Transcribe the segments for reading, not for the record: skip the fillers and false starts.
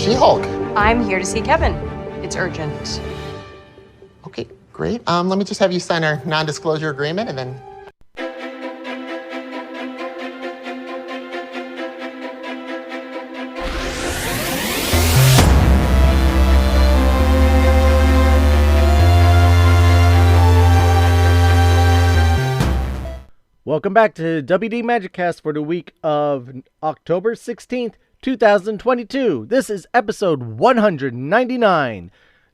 She-Hulk. I'm here to see Kevin. It's urgent. Okay, great. Let me just have you sign our non-disclosure agreement and then... Welcome back to WD MagicCast for the week of October 16th, 2022. This is episode 199.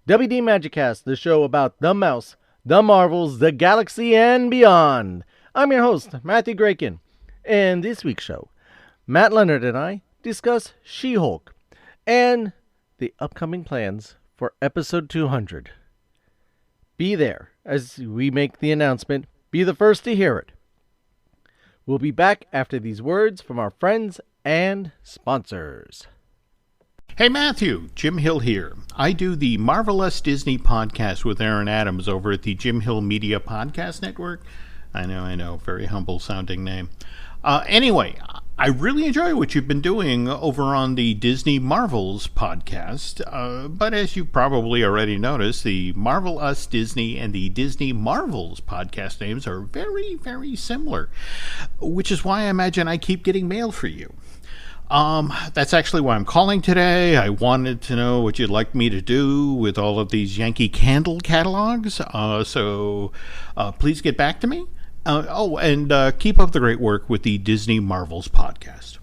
WD MagicCast, the show about the mouse, the Marvels, the galaxy, and beyond. I'm your host, Matthew Gracon. In this week's show, Matt Leonard and I discuss She-Hulk and the upcoming plans for episode 200. Be there as we make the announcement. Be the first to hear it. We'll be back after these words from our friends and sponsors. Hey Matthew, Jim Hill here. I do the Marvelous Disney podcast with Aaron Adams over at the Jim Hill Media Podcast Network. I know, very humble sounding name. Anyway, I really enjoy what you've been doing over on the Disney Marvels podcast, but as you probably already noticed, the Marvel Us Disney and the Disney Marvels podcast names are very, very similar, which is why I imagine I keep getting mail for you. That's actually why I'm calling today. I wanted to know what you'd like me to do with all of these Yankee Candle catalogs, so please get back to me. And keep up the great work with the Disney Marvels podcast.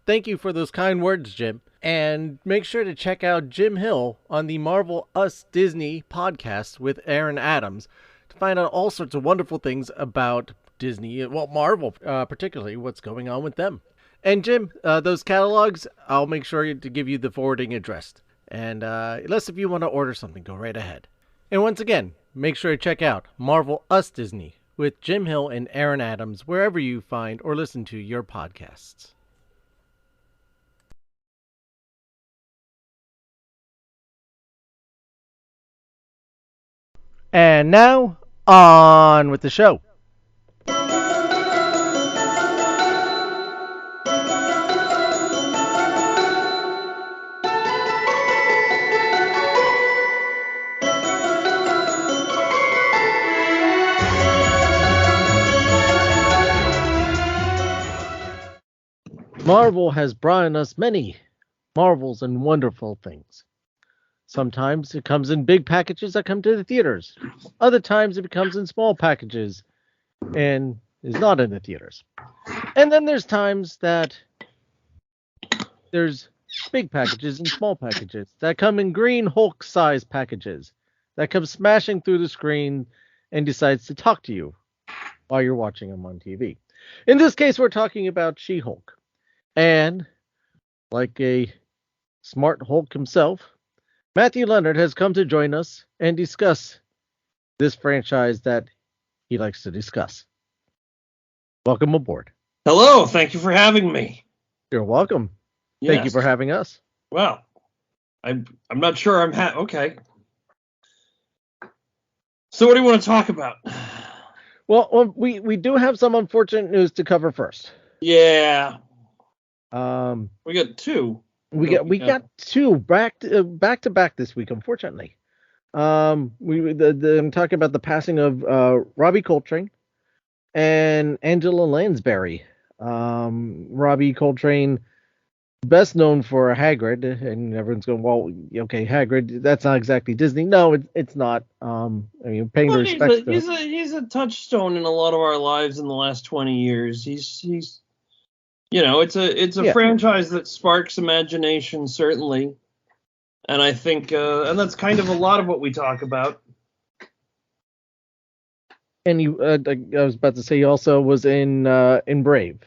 Thank you for those kind words, Jim. And make sure to check out Jim Hill on the Marvel Us Disney podcast with Aaron Adams to find out all sorts of wonderful things about Disney, well, Marvel, particularly what's going on with them. And Jim, those catalogs, I'll make sure to give you the forwarding address. And unless if you want to order something, go right ahead. And once again, make sure to check out Marvel Us Disney with Jim Hill and Aaron Adams, wherever you find or listen to your podcasts. And now, on with the show. Marvel has brought us many marvels and wonderful things. Sometimes it comes in big packages that come to the theaters. Other times it comes in small packages and is not in the theaters. And then there's times that there's big packages and small packages that come in green Hulk-size packages that come smashing through the screen and decides to talk to you while you're watching them on TV. In this case, we're talking about She-Hulk. And, like a smart Hulk himself, Matthew Leonard has come to join us and discuss this franchise that he likes to discuss. Welcome aboard. Hello, thank you for having me. You're welcome. Yes. Thank you for having us. Well, I'm not sure okay. So what do you want to talk about? Well, we do have some unfortunate news to cover first. Yeah. We got two. We got two back to back this week, unfortunately. I'm talking about the passing of Robbie Coltrane and Angela Lansbury. Robbie Coltrane, best known for Hagrid, and everyone's going, well, okay, Hagrid, that's not exactly Disney. No, it's not. Paying the respects. He's a touchstone in a lot of our lives in the last 20 years. He's it's a franchise that sparks imagination, certainly. And I think, and that's kind of a lot of what we talk about. And I was about to say, he also was in Brave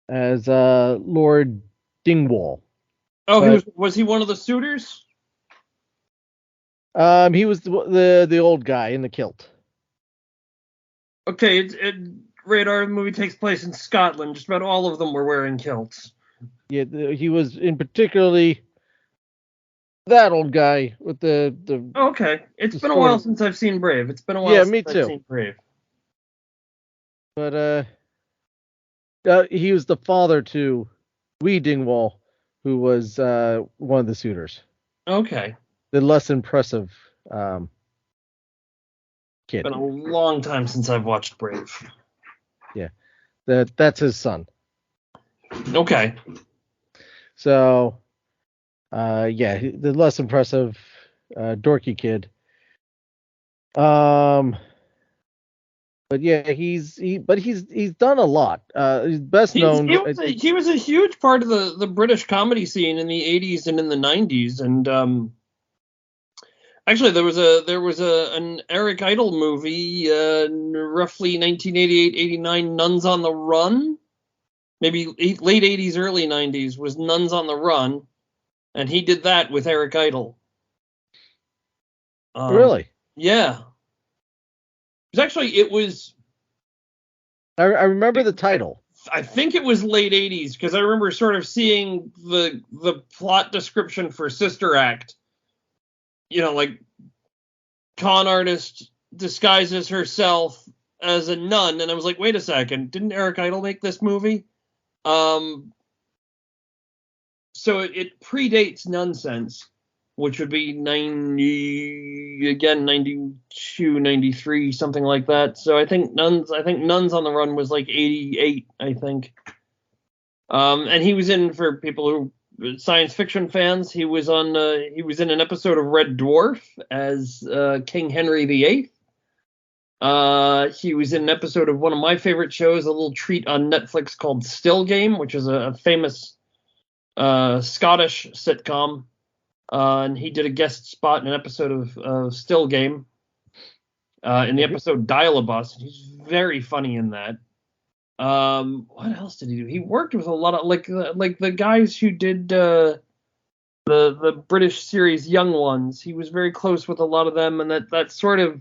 as Lord Dingwall. Oh, was he one of the suitors? He was the old guy in the kilt. Okay, Radar, the movie takes place in Scotland. Just about all of them were wearing kilts. Yeah, he was in particularly that old guy with the. Okay, it's been a while since I've seen Brave. It's been a while. Yeah, since me too. I've seen Brave. But he was the father to Wee Dingwall, who was one of the suitors. Okay. The less impressive kid. Been a long time since I've watched Brave. Yeah, that's his son. Okay. So, the less impressive dorky kid. But yeah, he's done a lot. He's best known. He was a huge part of the British comedy scene in the 80s and in the 90s, and actually there was an Eric Idle movie, roughly 1988-89, Nuns on the Run, maybe late 80s, early 90s, was Nuns on the Run, and he did that with Eric Idle. Really? Yeah. It was. I remember the title. I think it was late 80s because I remember sort of seeing the plot description for Sister Act. Like con artist disguises herself as a nun, and I was like, wait a second, didn't Eric Idle make this movie? So it predates Nonsense, which would be 92, 93, something like that. So I think Nuns on the Run was like 88, I think. And he was in, for people who science fiction fans, he was in an episode of Red Dwarf as King Henry VIII. He was in an episode of one of my favorite shows, a little treat on Netflix called Still Game, which is a famous Scottish sitcom. And he did a guest spot in an episode of Still Game. In the episode Dial-a-Bus. He's very funny in that. What else did he do? He worked with a lot of like the guys who did the British series Young Ones. He was very close with a lot of them, and that sort of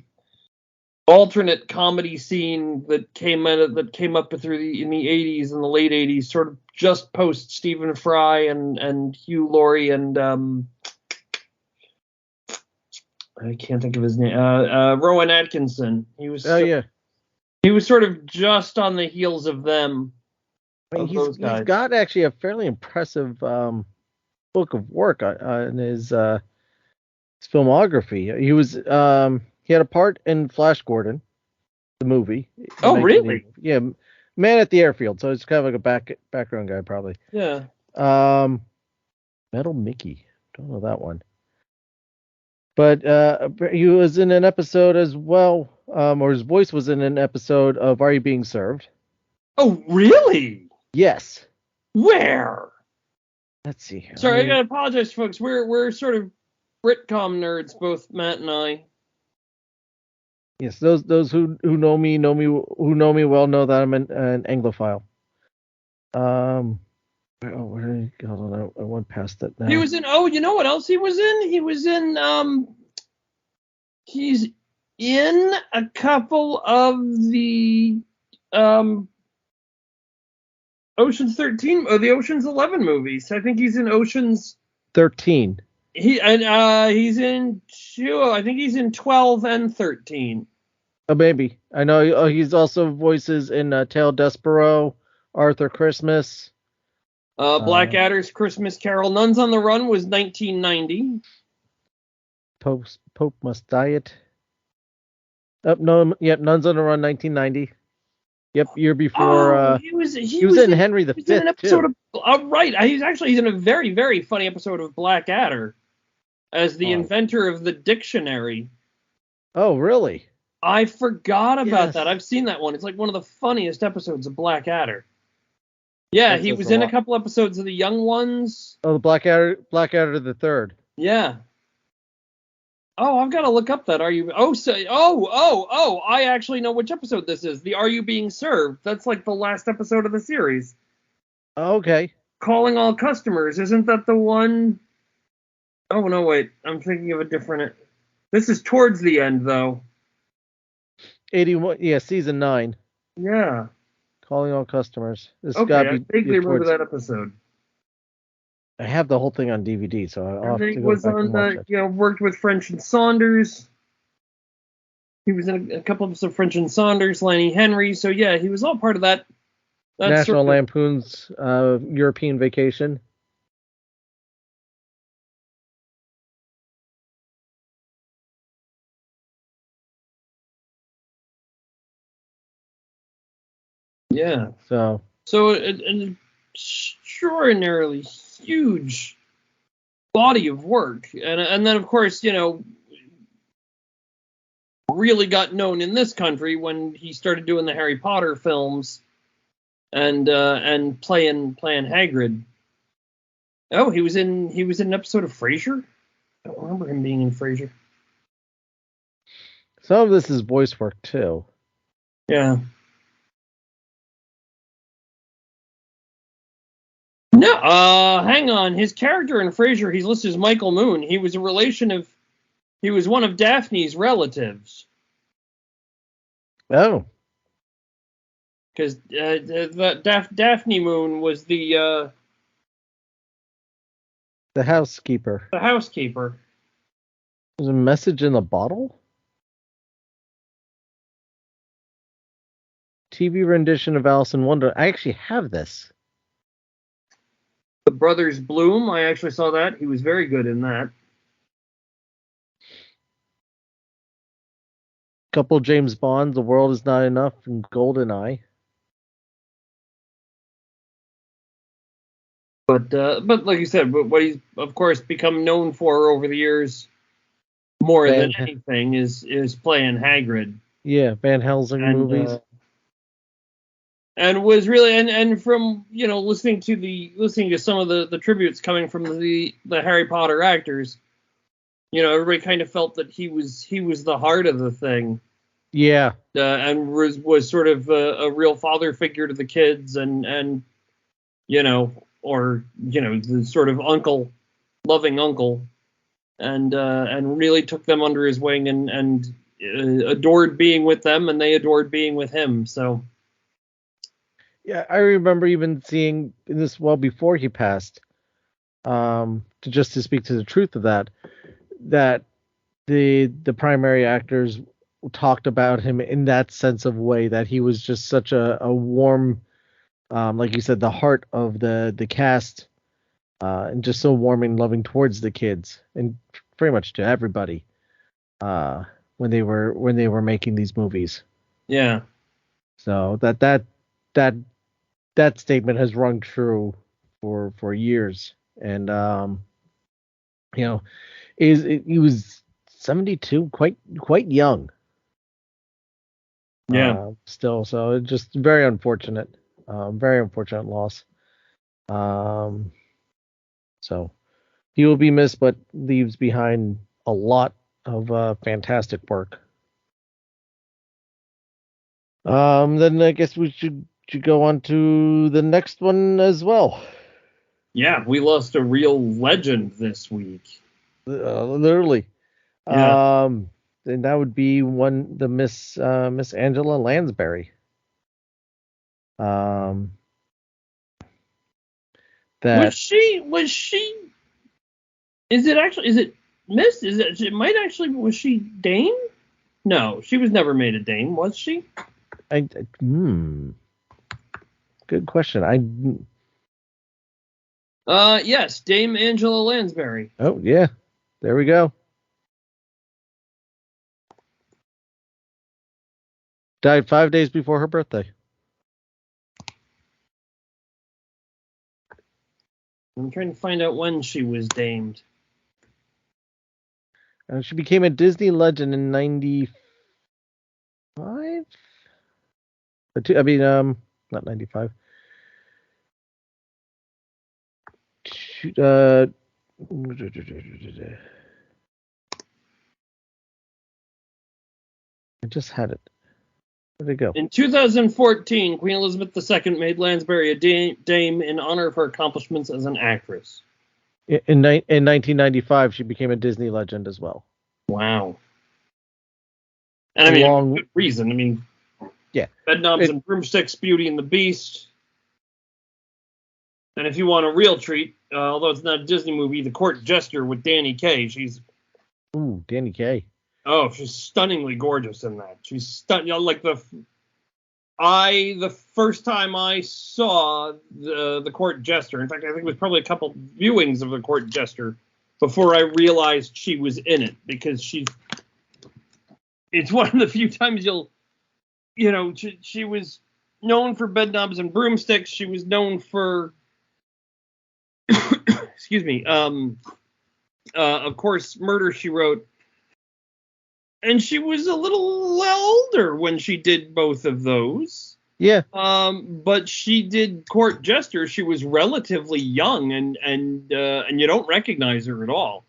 alternate comedy scene that came up in the 80s and the late 80s, sort of just post Stephen Fry and Hugh Laurie and I can't think of his name. Rowan Atkinson. He was. He was sort of just on the heels of them. He's got actually a fairly impressive book of work in his filmography. He had a part in Flash Gordon, the movie. Oh, really? Yeah, Man at the Airfield. So it's kind of like a background guy, probably. Yeah. Metal Mickey. Don't know that one. But he was in an episode as well, or his voice was in an episode of Are You Being Served? Oh, really? Yes. Where? Let's see. Sorry, I gotta apologize, folks. We're sort of Britcom nerds, both Matt and I. Yes, those who know me well know that I'm an Anglophile. Where did he go? Hold on, I went past that now. He was in. Oh, you know what else he was in? He was in. He's in a couple of the Ocean's 13 or the Ocean's 11 movies. I think he's in Ocean's 13. He's in two. I think he's in 12 and 13. Oh, maybe. I know he's also voices in Tale Despero, Arthur Christmas. Blackadder's Christmas Carol. Nuns on the Run was 1990. Pope Must Diet. No, yep, Nuns on the Run, 1990. Yep, year before. He was in Henry V. He was in an episode of. Right, he's in a very, very funny episode of Blackadder as the inventor of the dictionary. Oh, really? I forgot about that. I've seen that one. It's like one of the funniest episodes of Blackadder. Yeah, he was in a couple episodes of the Young Ones. Oh, the Blackadder the Third. Yeah. Oh, I've got to look up that. I actually know which episode this is. The Are You Being Served? That's like the last episode of the series. Okay. Calling All Customers. Isn't that the one? Oh, no, wait. I'm thinking of a different. This is towards the end, though. 81. Yeah, season 9. Yeah. Calling All Customers. I vaguely remember that episode. I have the whole thing on DVD, so I'll have to go was back on and watch it. Worked with French and Saunders. He was in a couple of French and Saunders, Lenny Henry. So yeah, he was all part of that. National Lampoon's European Vacation. Yeah. So an extraordinarily huge body of work, and then of course, really got known in this country when he started doing the Harry Potter films and playing Hagrid. Oh, he was in an episode of Frasier. I don't remember him being in Frasier. some of this is voice work too. Yeah. No, hang on. His character in Frasier, he's listed as Michael Moon. He was one of Daphne's relatives. Oh. Because Daphne Moon was the housekeeper. The housekeeper. There's a message in the bottle? TV rendition of Alice in Wonderland. I actually have this. The Brothers Bloom, I actually saw that. He was very good in that. Couple James Bonds, The World Is Not Enough, and GoldenEye. But like you said, what he's of course become known for over the years, more than anything, is playing Hagrid. Yeah, Van Helsing movies. And was really and from listening to some of the tributes coming from the Harry Potter actors, everybody kind of felt that he was the heart of the thing. Yeah. And was sort of a real father figure to the kids and the sort of loving uncle, and really took them under his wing and adored being with them, and they adored being with him. So. Yeah, I remember even seeing this well before he passed. To speak to the truth of that the primary actors talked about him in that sense of way, that he was just such a warm, like you said, the heart of the cast, and just so warm and loving towards the kids and pretty much to everybody when they were making these movies. Yeah. So that statement has rung true for years, and he was 72, quite young. Yeah. Still, so it's just very unfortunate loss. So he will be missed, but leaves behind a lot of fantastic work. Then I guess we should go on to the next one as well. Yeah, we lost a real legend this week. Literally. Yeah. And that would be Miss Angela Lansbury. That was she? Is it Miss? Was she Dame? No, she was never made a Dame, was she? Good question. Yes, Dame Angela Lansbury. Oh yeah, there we go. Died 5 days before her birthday. I'm trying to find out when she was damed. She became a Disney legend in 95. Not 95. I just had it. Where'd it go? In 2014, Queen Elizabeth II made Lansbury a dame in honor of her accomplishments as an actress. In 1995, she became a Disney legend as well. Wow. And good reason. Yeah. Bedknobs and Broomsticks, Beauty and the Beast. And if you want a real treat, although it's not a Disney movie, The Court Jester with Danny Kaye. Ooh, Danny Kaye. Oh, she's stunningly gorgeous in that. She's stunning. The first time I saw the Court Jester, in fact, I think it was probably a couple viewings of The Court Jester before I realized she was in it, because it's one of the few times she was known for Bedknobs and Broomsticks. She was known for, excuse me, of course, Murder, She Wrote. And she was a little older when she did both of those. Yeah. But she did Court Jester. She was relatively young, and you don't recognize her at all,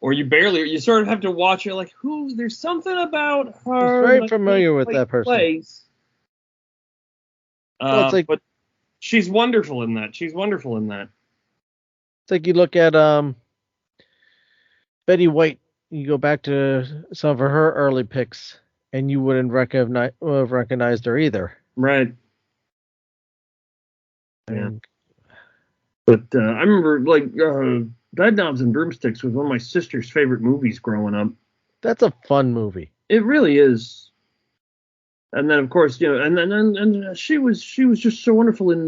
or you sort of have to watch her like, there's something about her. I'm very familiar with that person. Place. Well, but she's wonderful in that. She's wonderful in that. It's like you look at Betty White. You go back to some of her early picks, and you wouldn't have recognized her either. Right. Yeah. But I remember, like, Bedknobs and Broomsticks was one of my sister's favorite movies growing up. That's a fun movie. It really is. And then, of course, and she was just so wonderful in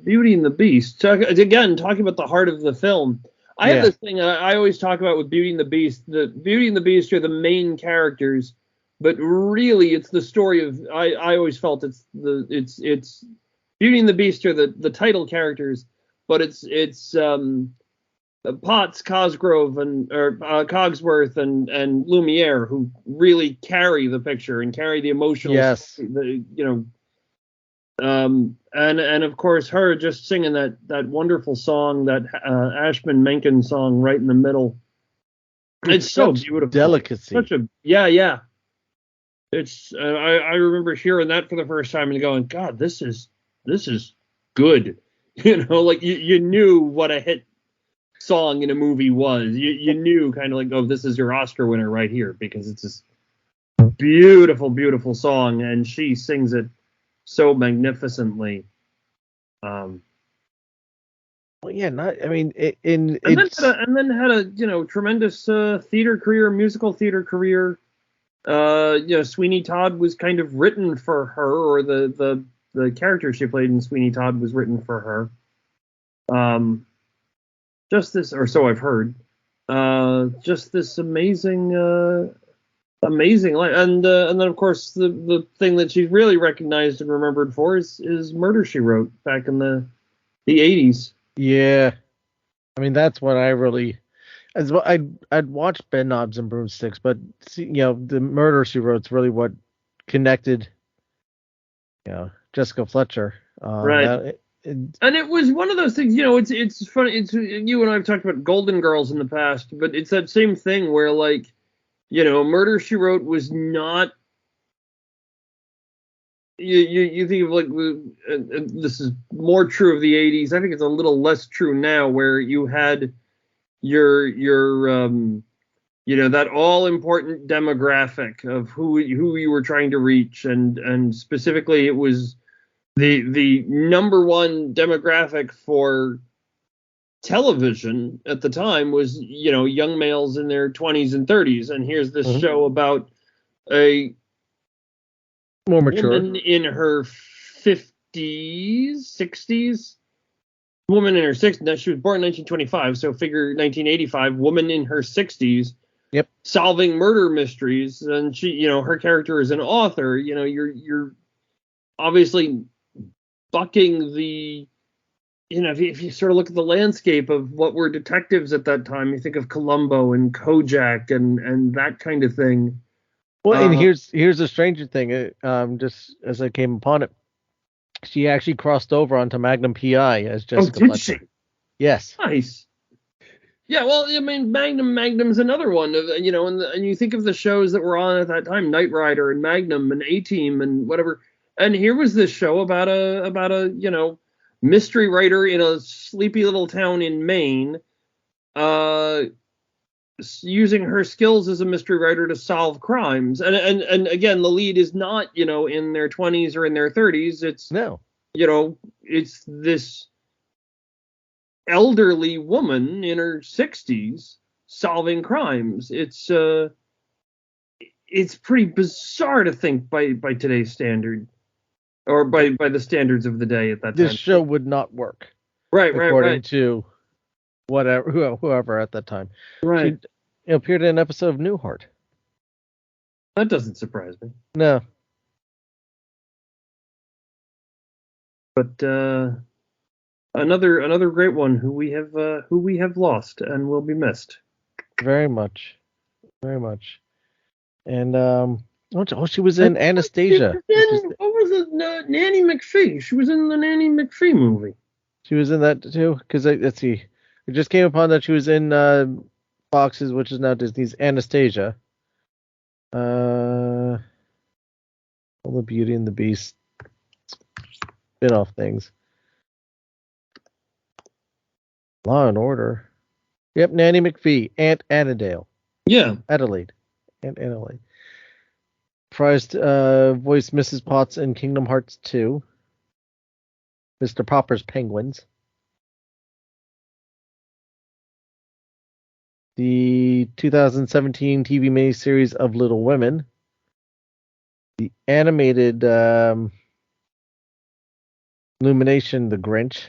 Beauty and the Beast. Again, talking about the heart of the film. I have this thing I always talk about with Beauty and the Beast. The Beauty and the Beast are the main characters, but really it's the story of. I always felt it's Beauty and the Beast are the title characters, but it's Potts, Cosgrove, Cogsworth and Lumiere who really carry the picture and carry the emotional. Yes. And of course her just singing that wonderful song, that Ashman Menken song right in the middle. It's so beautiful. Delicacy. Yeah. It's I remember hearing that for the first time and going, God, this is good. Like you knew what a hit song in a movie was. You knew kind of like, oh, this is your Oscar winner right here, because it's this beautiful, beautiful song, and she sings it so magnificently. Well, yeah, then had a tremendous theater career, musical theater career. Sweeney Todd was kind of written for her, or the character she played in Sweeney Todd was written for her. Or so I've heard. Just this amazing life, and then of course the thing that she's really recognized and remembered for is Murder, She Wrote back in the 80s. Yeah, I mean that's what I really. I'd watched Bedknobs and Broomsticks, but the Murder, She Wrote is really what connected. Jessica Fletcher. Right. And it was one of those things. It's funny. It's you and I have talked about Golden Girls in the past, but it's that same thing where, like, Murder, She Wrote was not. You think of, like, this is more true of the 80s. I think it's a little less true now, where you had your that all important demographic of who you were trying to reach, and specifically it was the number one demographic for television at the time was young males in their 20s and 30s, and here's this show about a more mature woman in her 50s, 60s. Woman in her 60s. Now, she was born in 1925, so figure 1985. Woman in her 60s. Yep. Solving murder mysteries, and she, her character is an author. You're obviously bucking the. If you sort of look at the landscape of what were detectives at that time, you think of Columbo and Kojak and that kind of thing. Well, and here's the stranger thing. Just as I came upon it, she actually crossed over onto Magnum PI as Jessica Fletcher. She? Yes. Nice. Yeah, well, I mean, Magnum's another one, and you think of the shows that were on at that time, Knight Rider and Magnum and A-Team and whatever. And here was this show about a mystery writer in a sleepy little town in Maine, using her skills as a mystery writer to solve crimes. And again, the lead is not, in their 20s or in their 30s. It's it's this elderly woman in her 60s solving crimes. It's pretty bizarre to think by today's standard, or by the standards of the day at that time. This show would not work. Right. According to whoever at that time. Right. She appeared in an episode of Newhart. That doesn't surprise me. No. But another great one who we have lost and will be missed. Very much. Very much. And she was in Anastasia. What was it? Nanny McPhee. She was in the Nanny McPhee movie. She was in that too. Because let's see, I just came upon that she was in Fox's, which is now Disney's Anastasia. All the Beauty and the Beast spin-off things. Law and Order. Yep, Nanny McPhee, Aunt Annandale. Yeah. Adelaide. Aunt Adelaide. Prized voiced Mrs. Potts in Kingdom Hearts 2. Mr. Popper's Penguins. The 2017 TV miniseries of Little Women. The animated Illumination, The Grinch.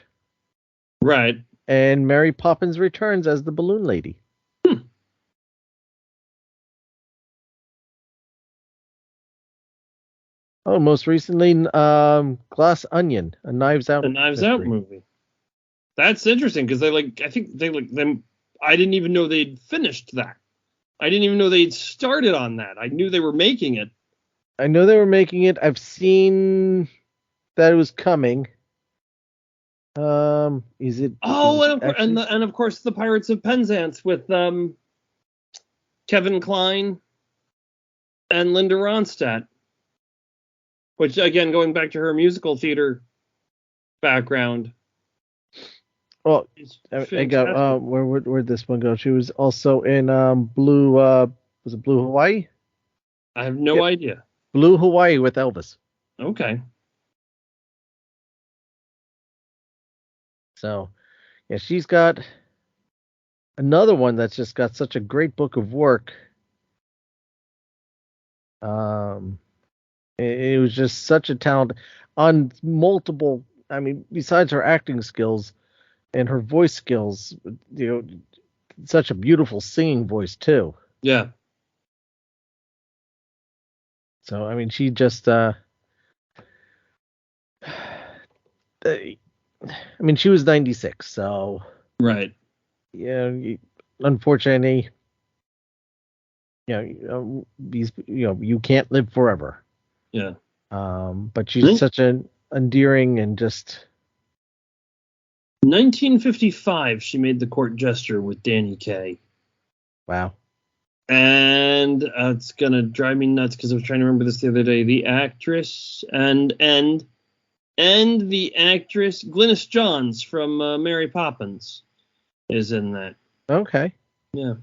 Right. And Mary Poppins Returns as the Balloon Lady. Oh, most recently, Glass Onion, a Knives Out. A Knives Out movie. That's interesting because I think them. I didn't even know they'd finished that. I didn't even know they'd started on that. I knew they were making it. I know they were making it. I've seen that it was coming. Is it? Oh, and of course the Pirates of Penzance with Kevin Kline and Linda Ronstadt. Which, again, going back to her musical theater background. Well, I got where'd this one go? She was also in Blue. Was it Blue Hawaii? I have no idea. Blue Hawaii with Elvis. Okay. So, yeah, she's got another one that's just got such a great book of work. It was just such a talent on multiple. I mean, besides her acting skills and her voice skills, such a beautiful singing voice too. Yeah. So, I mean, she just. I mean, she was 96, so. Right. Yeah. Unfortunately, you can't live forever. Yeah. But she's such an endearing and just. 1955, she made the court gesture with Danny Kaye. Wow. And it's gonna drive me nuts because I was trying to remember this the other day. The actress and the actress Glynis Johns from Mary Poppins is in that. Okay. Yeah.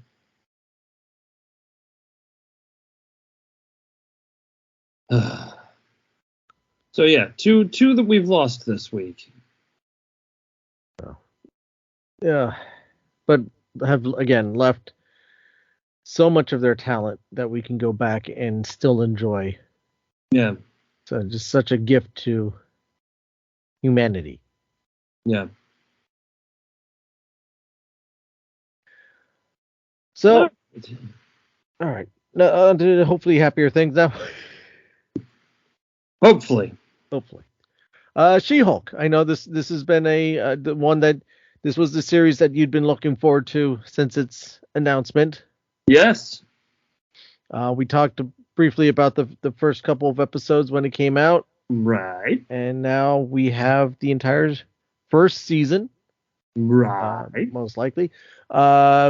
So yeah, two that we've lost this week. Yeah, but have again left so much of their talent that we can go back and still enjoy. Yeah. So just such a gift to humanity. Yeah. So, all right. Now, hopefully happier things now. Hopefully. She-Hulk. I know this has been the one that this was the series that you'd been looking forward to since its announcement. Yes. We talked briefly about the first couple of episodes when it came out. Right. And now we have the entire first season. Right. Most likely. No,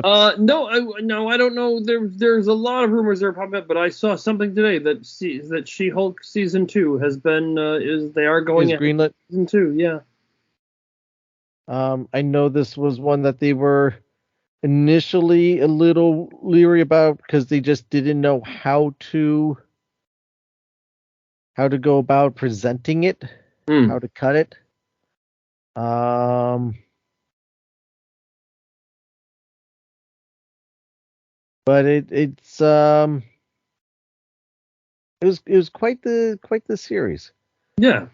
I don't know. There's a lot of rumors that are popping up, but I saw something today that She-Hulk season 2 has been they are going is greenlit. Season 2, yeah. I know this was one that they were initially a little leery about because they just didn't know how to go about presenting it, how to cut it. But it was quite the series. Yeah.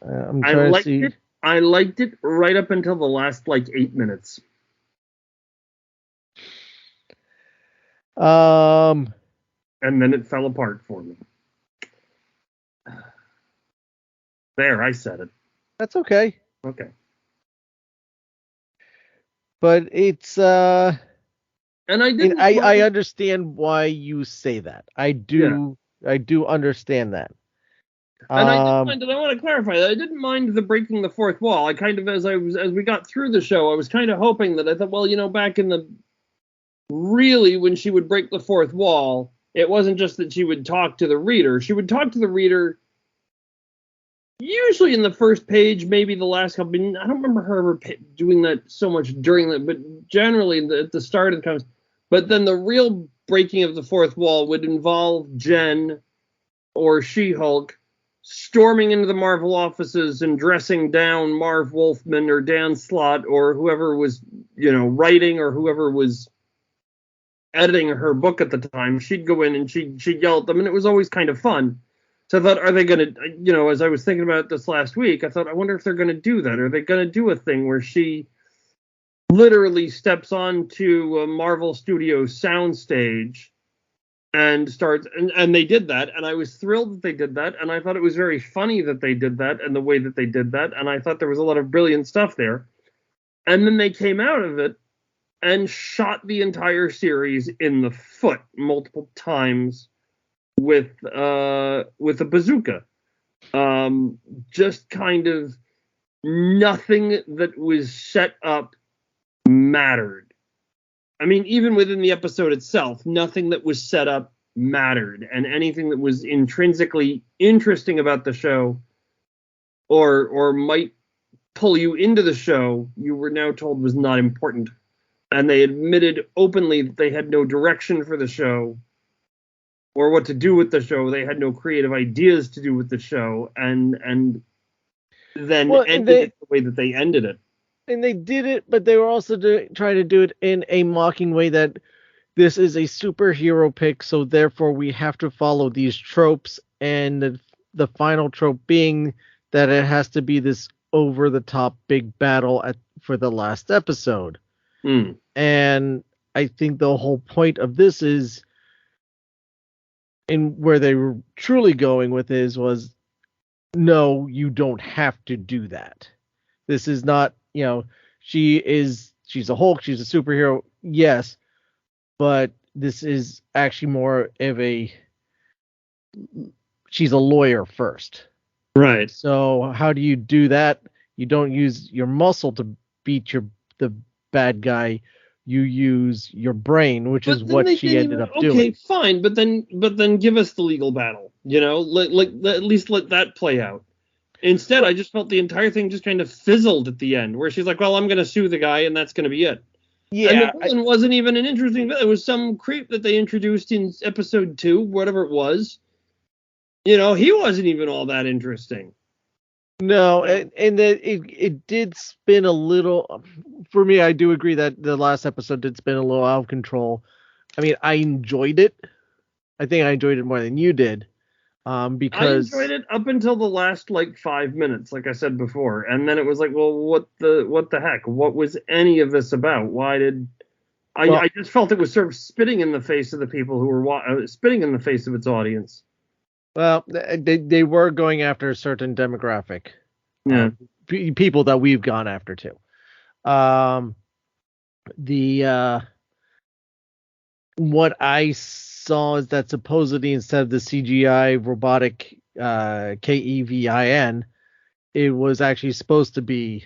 I'm trying to see. I liked it right up until the last 8 minutes. And then it fell apart for me. There, I said it. That's okay. Okay. But it's And I didn't I mind, understand why you say that. I yeah. do understand that. And I didn't mind, and I want to clarify that I didn't mind the breaking the fourth wall. I kind of, as we got through the show, I was kind of hoping that I thought, well, back in the really when she would break the fourth wall, it wasn't just that she would talk to the reader. She would talk to the reader usually in the first page, maybe the last couple. I don't remember her ever doing that so much during that, but generally at the start of the comics. But then the real breaking of the fourth wall would involve Jen or She-Hulk storming into the Marvel offices and dressing down Marv Wolfman or Dan Slott or whoever was, writing or whoever was editing her book at the time. She'd go in and she'd yell at them, and it was always kind of fun. So I thought, are they going to, as I was thinking about this last week, I thought, I wonder if they're going to do that. Are they going to do a thing where she literally steps onto a Marvel Studios soundstage and starts, and they did that, and I was thrilled that they did that, and I thought it was very funny that they did that and the way that they did that, and I thought there was a lot of brilliant stuff there. And then they came out of it and shot the entire series in the foot multiple times with a bazooka. Just kind of nothing that was set up mattered. I mean, even within the episode itself, nothing that was set up mattered, and anything that was intrinsically interesting about the show or might pull you into the show, you were now told was not important. And they admitted openly that they had no direction for the show or what to do with the show. They had no creative ideas to do with the show, and then ended it the way that they ended it. And they did it, but they were also trying to do it in a mocking way that this is a superhero pick, so therefore we have to follow these tropes, and the final trope being that it has to be this over-the-top big battle for the last episode. And I think the whole point of this is, and where they were truly going with this was, no, you don't have to do that. This is not, she's a Hulk, she's a superhero, yes, but this is actually more of she's a lawyer first. Right. So how do you do that? You don't use your muscle to beat the bad guy. You use your brain, which is what she ended up doing. Okay, fine, but then give us the legal battle. At least let that play out. Instead, I just felt the entire thing just kind of fizzled at the end, where she's like, "Well, I'm going to sue the guy, and that's going to be it." Yeah, and the villain wasn't even an interesting villain. It was some creep that they introduced in episode 2, whatever it was. He wasn't even all that interesting. No, and it did spin a little. For me, I do agree that the last episode did spin a little out of control. I mean, I enjoyed it. I think I enjoyed it more than you did. Because I enjoyed it up until the last 5 minutes, like I said before, and then it was like, well, what the heck? What was any of this about? Why did I just felt it was sort of spitting in the face of the people who were spitting in the face of its audience. Well, they were going after a certain demographic, people that we've gone after too. What I saw is that supposedly instead of the CGI robotic Kevin, it was actually supposed to be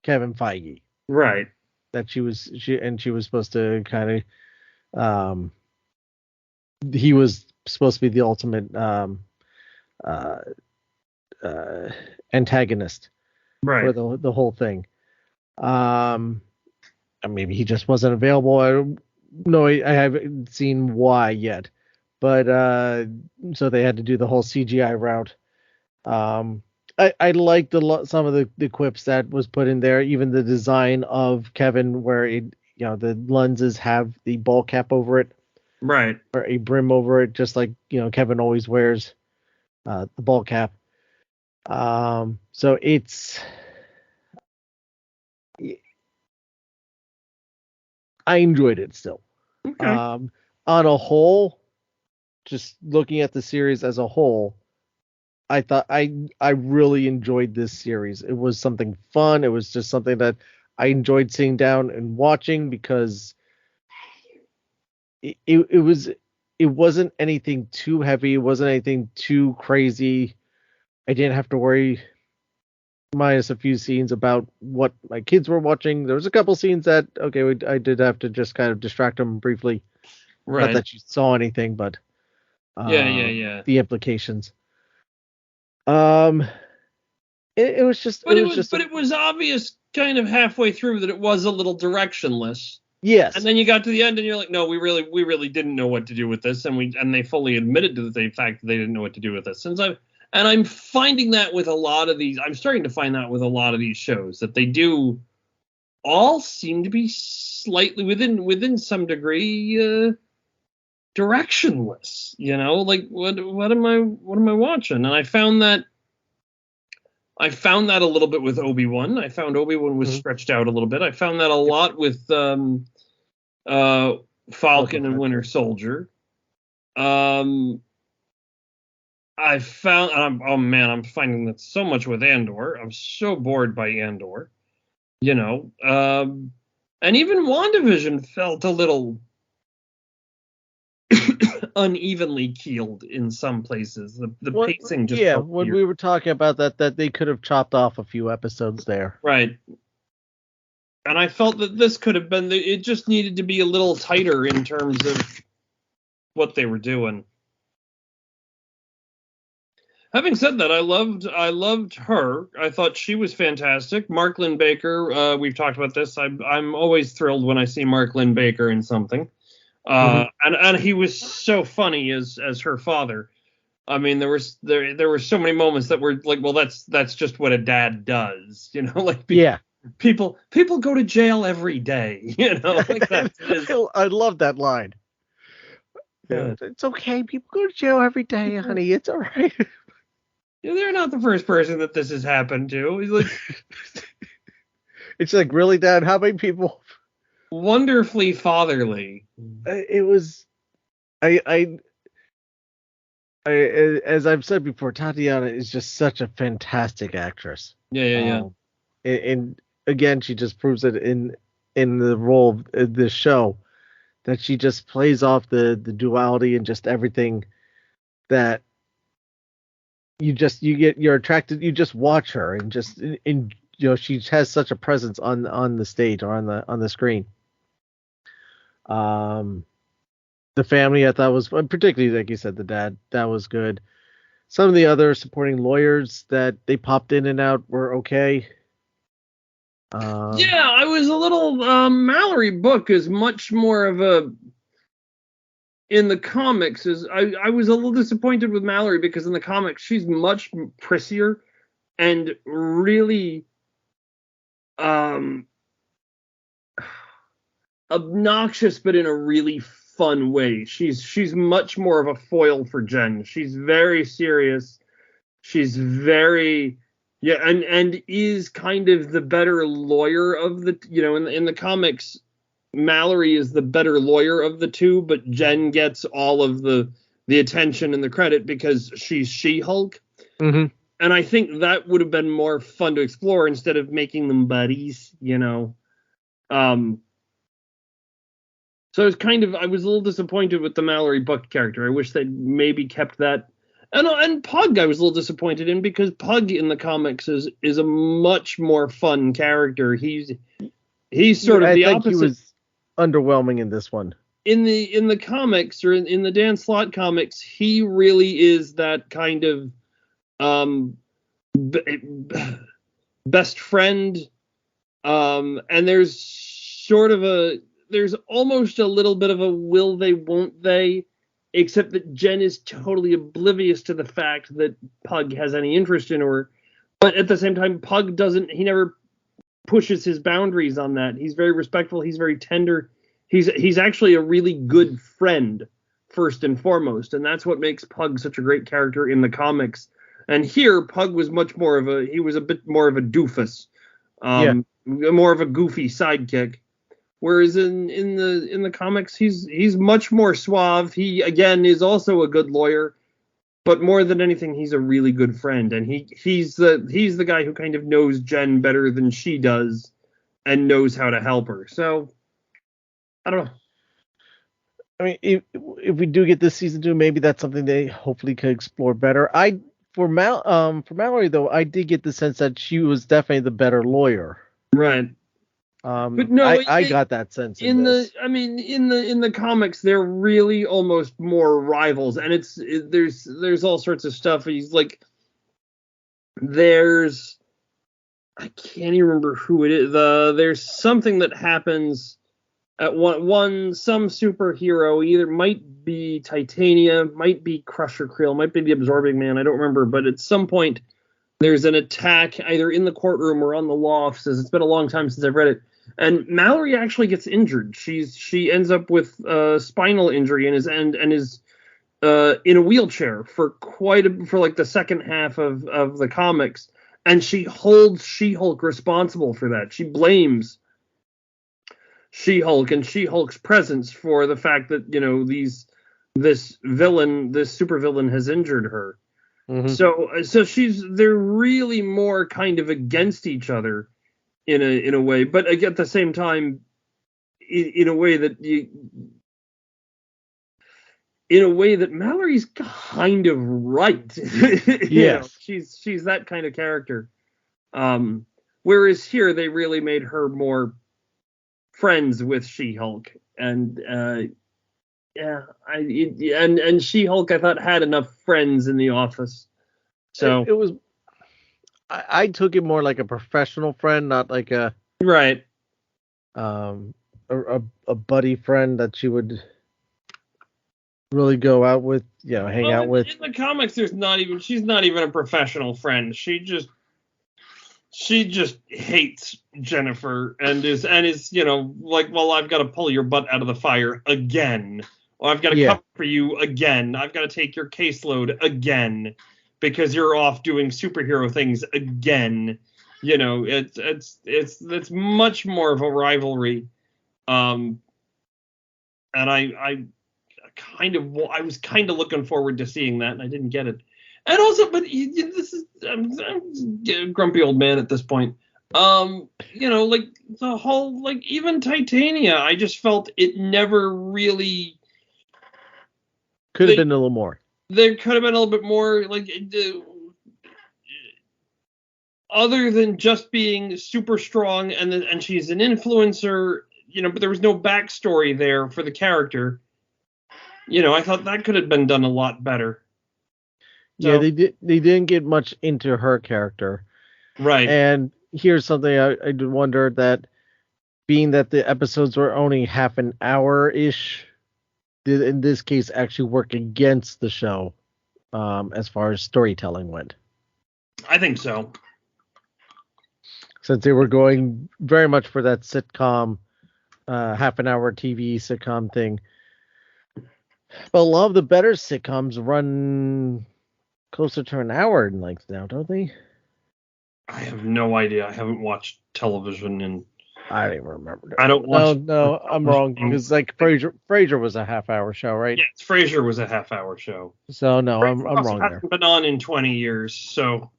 Kevin Feige. Right. That she was supposed to kind of he was supposed to be the ultimate antagonist for the whole thing. Maybe he just wasn't available. I haven't seen why yet, but so they had to do the whole CGI route. I liked some of the quips that was put in there, even the design of Kevin, where the lenses have the ball cap over it, right, or a brim over it, just like Kevin always wears the ball cap. So I enjoyed it still. Okay. On a whole, just looking at the series as a whole, I thought I really enjoyed this series. It was something fun. It was just something that I enjoyed sitting down and watching because it wasn't anything too heavy. It wasn't anything too crazy. I didn't have to worry, minus a few scenes, about what my kids were watching. There was a couple scenes that I did have to just kind of distract them briefly. Right. Not that you saw anything, but yeah. the implications. It was just, but it was obvious kind of halfway through that it was a little directionless. Yes. And then you got to the end and you're like, no, we really didn't know what to do with this, and they fully admitted to the fact that they didn't know what to do with this. I'm finding that with a lot of these. I'm starting to find that with a lot of these shows, that they do all seem to be slightly within some degree directionless. Like what am I watching? And I found that a little bit with Obi-Wan. I found Obi-Wan was stretched out a little bit. I found that a lot with Falcon and Winter Soldier. I found, I'm finding that so much with Andor. I'm so bored by Andor. And even WandaVision felt a little unevenly keeled in some places. The pacing just felt when weird. We were talking about that they could have chopped off a few episodes there. Right. And I felt that this could have been, it just needed to be a little tighter in terms of what they were doing. Having said that, I loved her. I thought she was fantastic. Mark Lynn Baker, we've talked about this. I'm always thrilled when I see Mark Lynn Baker in something. And he was so funny as her father. I mean, there were so many moments that were like, well, that's just what a dad does, People go to jail every day, like that. I love that line. Yeah. It's okay. People go to jail every day, honey. It's all right. They're not the first person that this has happened to. He's like, it's like, really, Dad? How many people? Wonderfully fatherly. It was, I as I've said before, Tatiana is just such a fantastic actress. Yeah. And again, she just proves it in the role of this show, that she just plays off the duality and just everything that you're attracted. You just watch her and just she has such a presence on the stage or on the screen. The family, I thought, was, particularly like you said, the dad, that was good. Some of the other supporting lawyers that they popped in and out were okay. Yeah, I was a little Mallory Book is much more of a, in the comics, I was a little disappointed with Mallory, because in the comics she's much prissier and really obnoxious, but in a really fun way. She's much more of a foil for Jen. She's very serious. She's very and is kind of the better lawyer of the, in the comics, Mallory is the better lawyer of the two, but Jen gets all of the attention and the credit because she's She-Hulk. Mm-hmm. And I think that would have been more fun to explore instead of making them buddies, So I was a little disappointed with the Mallory Book character. I wish they'd maybe kept that. And Pug I was a little disappointed in, because Pug in the comics is a much more fun character. He's sort of the opposite. He was underwhelming in this one. In the comics, or in the Dan Slott comics, he really is that kind of best friend. And there's almost a little bit of a will they, won't they, except that Jen is totally oblivious to the fact that Pug has any interest in her. But at the same time, Pug he never pushes his boundaries on that. He's very respectful. He's very tender. He's actually a really good friend, first and foremost. And that's what makes Pug such a great character in the comics. And here, Pug was he was a bit more of a doofus, more of a goofy sidekick. Whereas in the comics, he's much more suave. He, again, is also a good lawyer, but more than anything, he's a really good friend, and he's the guy who kind of knows Jen better than she does, and knows how to help her. So I don't know. I mean, if we do get this season 2, maybe that's something they hopefully could explore better. For Mallory though, I did get the sense that she was definitely the better lawyer. Right. But no, I got that sense in this. in the comics, they're really almost more rivals, and there's all sorts of stuff. He's like, I can't even remember who it is. There's something that happens at some superhero, either might be Titania, might be Crusher Creel, might be the Absorbing Man, I don't remember, but at some point there's an attack either in the courtroom or on the law offices. It's been a long time since I've read it. And Mallory actually gets injured. She ends up with spinal injury and is in a wheelchair for like the second half of the comics. And she holds She-Hulk responsible for that. She blames She-Hulk and She-Hulk's presence for the fact that, this supervillain has injured her. Mm-hmm. So they're really more kind of against each other in a way, but at the same time, in a way that Mallory's kind of right. Yes. She's that kind of character. Whereas here they really made her more friends with She-Hulk, and and She-Hulk I thought had enough friends in the office. So it was. I took it more like a professional friend, not like a right. A buddy friend that she would really go out with, hang out with. In the comics, she's not even a professional friend. She just hates Jennifer and is like, well, I've got to pull your butt out of the fire again. Or I've got to cover for you again. I've got to take your caseload again because you're off doing superhero things again. It's much more of a rivalry. And I was kind of looking forward to seeing that, and I didn't get it. And also, but I'm a grumpy old man at this point. Like the whole, like even Titania, I just felt it never really could have been a little more. There could have been a little bit more, like other than just being super strong and she's an influencer, but there was no backstory there for the character. I thought that could have been done a lot better. So, they didn't get much into her character. Right. And here's something I did wonder, that being that the episodes were only half an hour-ish, did in this case actually work against the show as far as storytelling went. I think so. Since they were going very much for that sitcom, half an hour TV sitcom thing. But a lot of the better sitcoms run closer to an hour in length now, don't they? I have no idea. I haven't watched television in... I don't even remember. I don't watch... No, I'm wrong. Because like Frasier was a half-hour show, right? Yes, Frasier was a half-hour show. So no, I'm wrong there. Hasn't been on in 20 years, so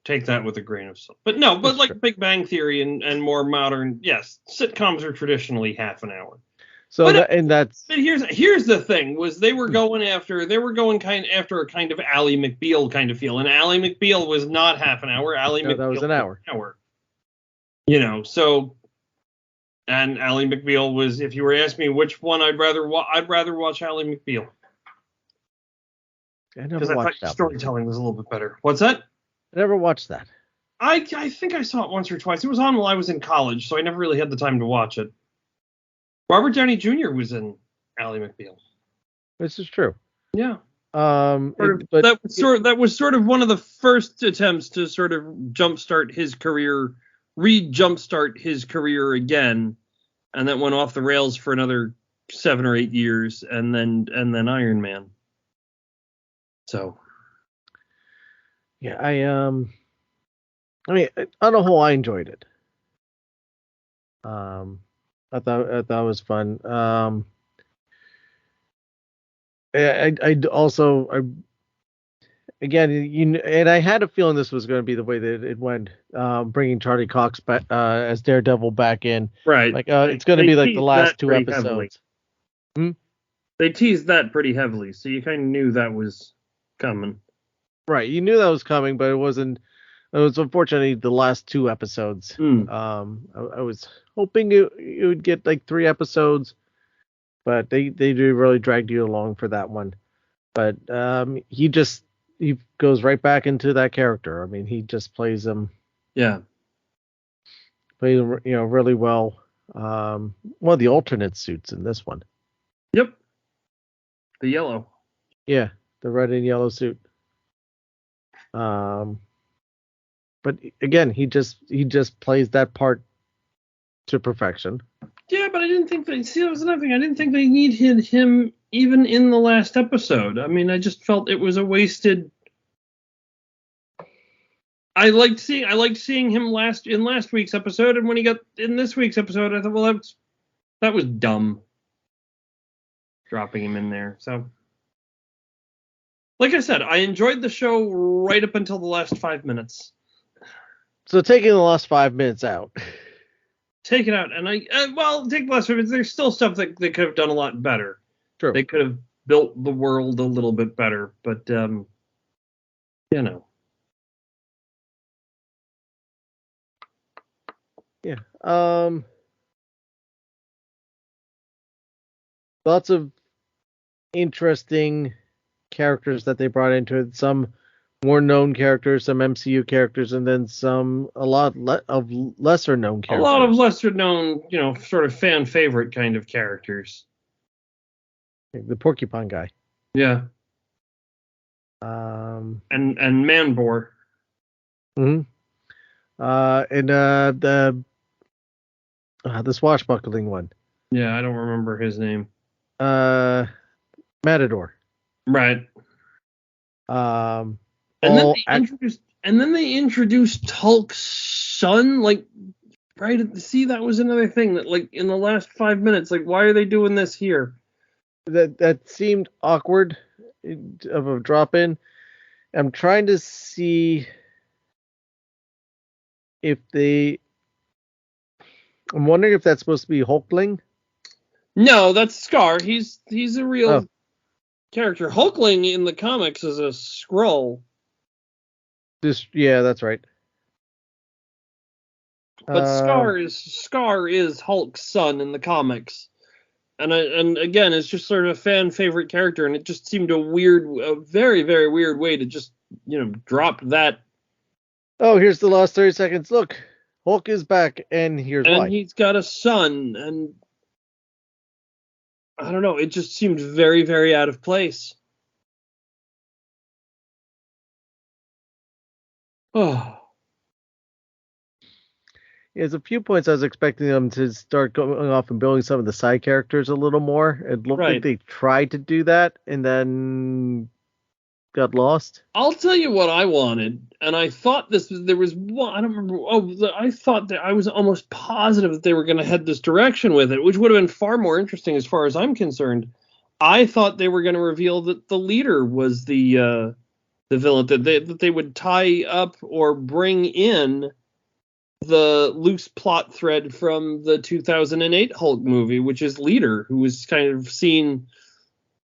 take that with a grain of salt. But no, like true. Big Bang Theory and more modern, yes, sitcoms are traditionally half an hour. So but that's. But here's the thing: was they were going after a kind of Ally McBeal kind of feel, and Ally McBeal was not half an hour. That was an hour. So, and Ally McBeal was. If you were asking me which one I'd rather watch Ally McBeal. Because I thought your storytelling was a little bit better. What's that? I never watched that. I think I saw it once or twice. It was on while I was in college, so I never really had the time to watch it. Robert Downey Jr. was in Ally McBeal. This is true. Yeah. That was sort of one of the first attempts to sort of jumpstart his career again, and that went off the rails for another 7 or 8 years, and then Iron Man. So. Yeah, I mean, on the whole, I enjoyed it. I thought it was fun. I again, and I had a feeling this was going to be the way that it went, bringing Charlie Cox back, as Daredevil back in. Right. Like, it's going to be like the last two episodes. episodes. They teased that pretty heavily, so you kind of knew that was coming. Right, you knew that was coming, but it wasn't. It was unfortunately the last two episodes. I was hoping it would get like 3 episodes, but they really dragged you along for that one. But he goes right back into that character. I mean, he just plays him. Yeah. Plays him, really well. One of the alternate suits in this one. Yep. The yellow. Yeah, the red and yellow suit. But again, he just plays that part to perfection. Yeah, but I didn't think that. See, that was another thing. I didn't think they needed him even in the last episode. I mean, I just felt it was a wasted. I liked seeing him in last week's episode, and when he got in this week's episode, I thought, well, that was dumb. Dropping him in there. So, like I said, I enjoyed the show right up until the last 5 minutes. So taking the last 5 minutes out. Take it out, and take the last 5 minutes. There's still stuff that they could have done a lot better. True. They could have built the world a little bit better, but Yeah. Lots of interesting characters that they brought into it. Some more known characters, some MCU characters, and then a lot of lesser known characters. A lot of lesser known, sort of fan favorite kind of characters. Like the porcupine guy. Yeah. And Manbor. Mm-hmm. And the swashbuckling one. Yeah, I don't remember his name. Matador. Right. And then they introduced Hulk's son, like, right. See, that was another thing that, like, in the last 5 minutes, like, why are they doing this here? That seemed awkward of a drop in. I'm trying to see if I'm wondering if that's supposed to be Hulkling. No, that's Scar. He's a real character. Hulkling in the comics is a Skrull. Yeah, that's right. But Scar is Hulk's son in the comics, and again, it's just sort of a fan favorite character, and it just seemed a very, very weird way to just drop that. Oh, here's the last 30 seconds. Look, Hulk is back, and here's why. And he's got a son, and I don't know. It just seemed very, very out of place. Oh. There's a few points I was expecting them to start going off and building some of the side characters a little more. It looked like they tried to do that and then got lost. I'll tell you what I wanted, and I thought there was one. I don't remember. I thought that I was almost positive that they were going to head this direction with it, which would have been far more interesting as far as I'm concerned. I thought they were going to reveal that the leader was the villain, that they would tie up or bring in the loose plot thread from the 2008 Hulk movie, which is Leader, who was kind of seen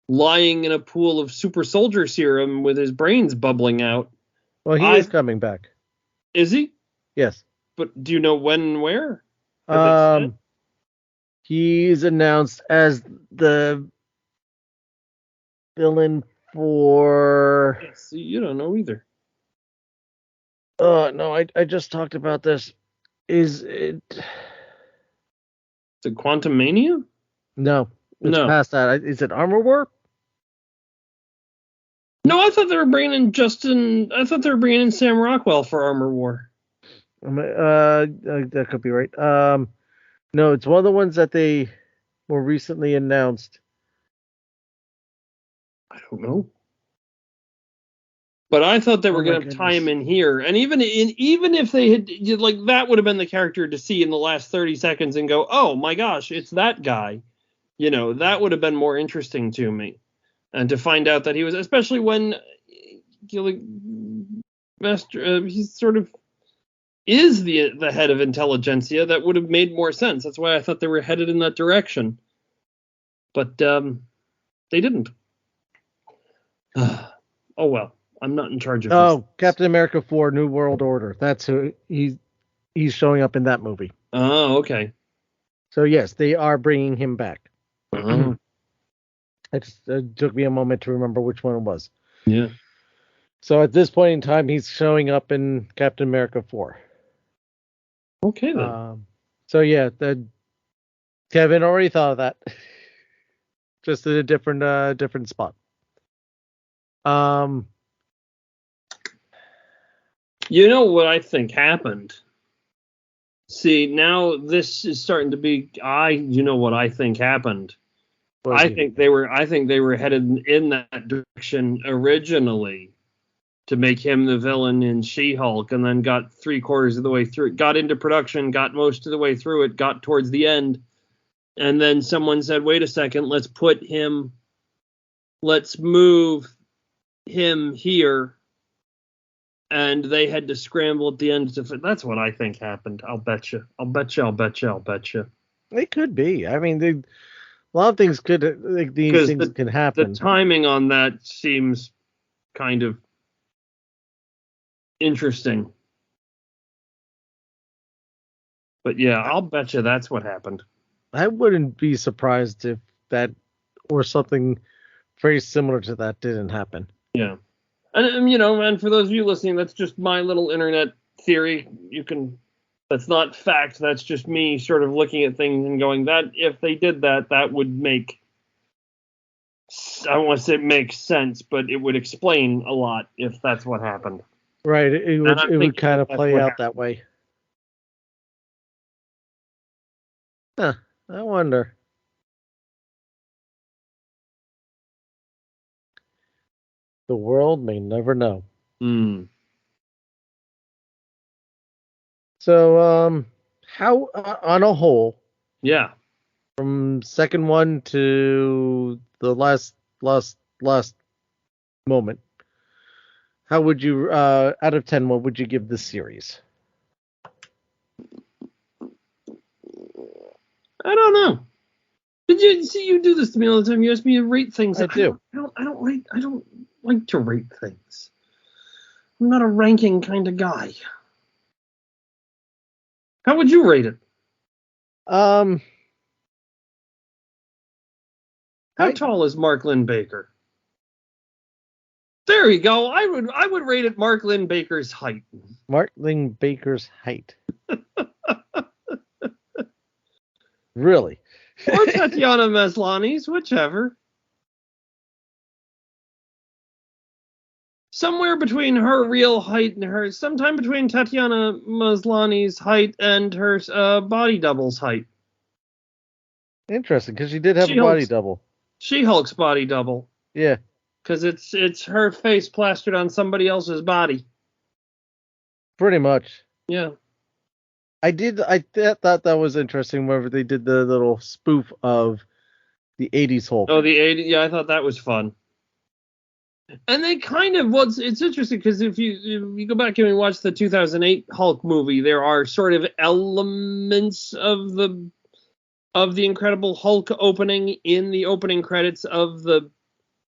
lying in a pool of super soldier serum with his brains bubbling out. Well, he is coming back. Is he? Yes. But do you know when and where? He's announced as the villain for... See, you don't know either. No, I just talked about this. Is it Quantum Mania? No. It's past that. Is it Armor War? No, I thought they were bringing in Sam Rockwell for Armor War. That could be right. No, it's one of the ones that they more recently announced. I don't know. But I thought they were going to tie him in here, and even if they had, like, that would have been the character to see in the last 30 seconds and go, oh my gosh, it's that guy. That would have been more interesting to me, and to find out that he was, especially when, master. He sort of is the head of intelligentsia. That would have made more sense. That's why I thought they were headed in that direction. But they didn't. Oh well, I'm not in charge of this. Oh, Captain America 4: New World Order. That's who he's showing up in that movie. Oh, okay. So yes, they are bringing him back. Oh. It took me a moment to remember which one it was. Yeah. So at this point in time, he's showing up in Captain America 4. Okay then. So yeah, Kevin already thought of that, just in a different spot. You know what I think happened? See, now this is starting to be. You know what I think happened? I think they were headed in that direction originally, to make him the villain in She-Hulk, and then got 3/4 of the way through it, got into production, got most of the way through it, got towards the end, and then someone said, wait a second, let's move him here, and they had to scramble at the end to fit. That's what I think happened. I'll bet you. It could be. I mean, a lot of things could, like, these things can happen. The timing on that seems kind of interesting. But yeah, I'll bet you that's what happened. I wouldn't be surprised if that or something very similar to that didn't happen. Yeah. And for those of you listening, that's just my little internet theory. That's not fact. That's just me sort of looking at things and going, that if they did that, that would make, I don't want to say make sense, but it would explain a lot if that's what happened. Right. It would kind of play out that way. Huh. I wonder. The world may never know. So, how on a whole? Yeah. From second one to the last moment, how would you, out of 10, what would you give this series? I don't know. Did you see you do this to me all the time? You ask me to rate things. I do. I don't like to rate things. I'm not a ranking kind of guy. How would you rate it? How tall is Mark Lynn Baker? There you go. I would rate it Mark Lynn Baker's height. Mark Lynn Baker's height. Really? Or Tatiana Maslany's, whichever. Somewhere between her real height and sometime between Tatiana Maslany's height and her body double's height. Interesting, because she did have a body double. She-Hulk's body double. Yeah. Because it's her face plastered on somebody else's body. Pretty much. Yeah. I thought that was interesting whenever they did the little spoof of the 80s Hulk. Oh, the 80s. Yeah, I thought that was fun. And they kind of, it's interesting because if you go back and watch the 2008 Hulk movie, there are sort of elements of the Incredible Hulk opening in the opening credits of the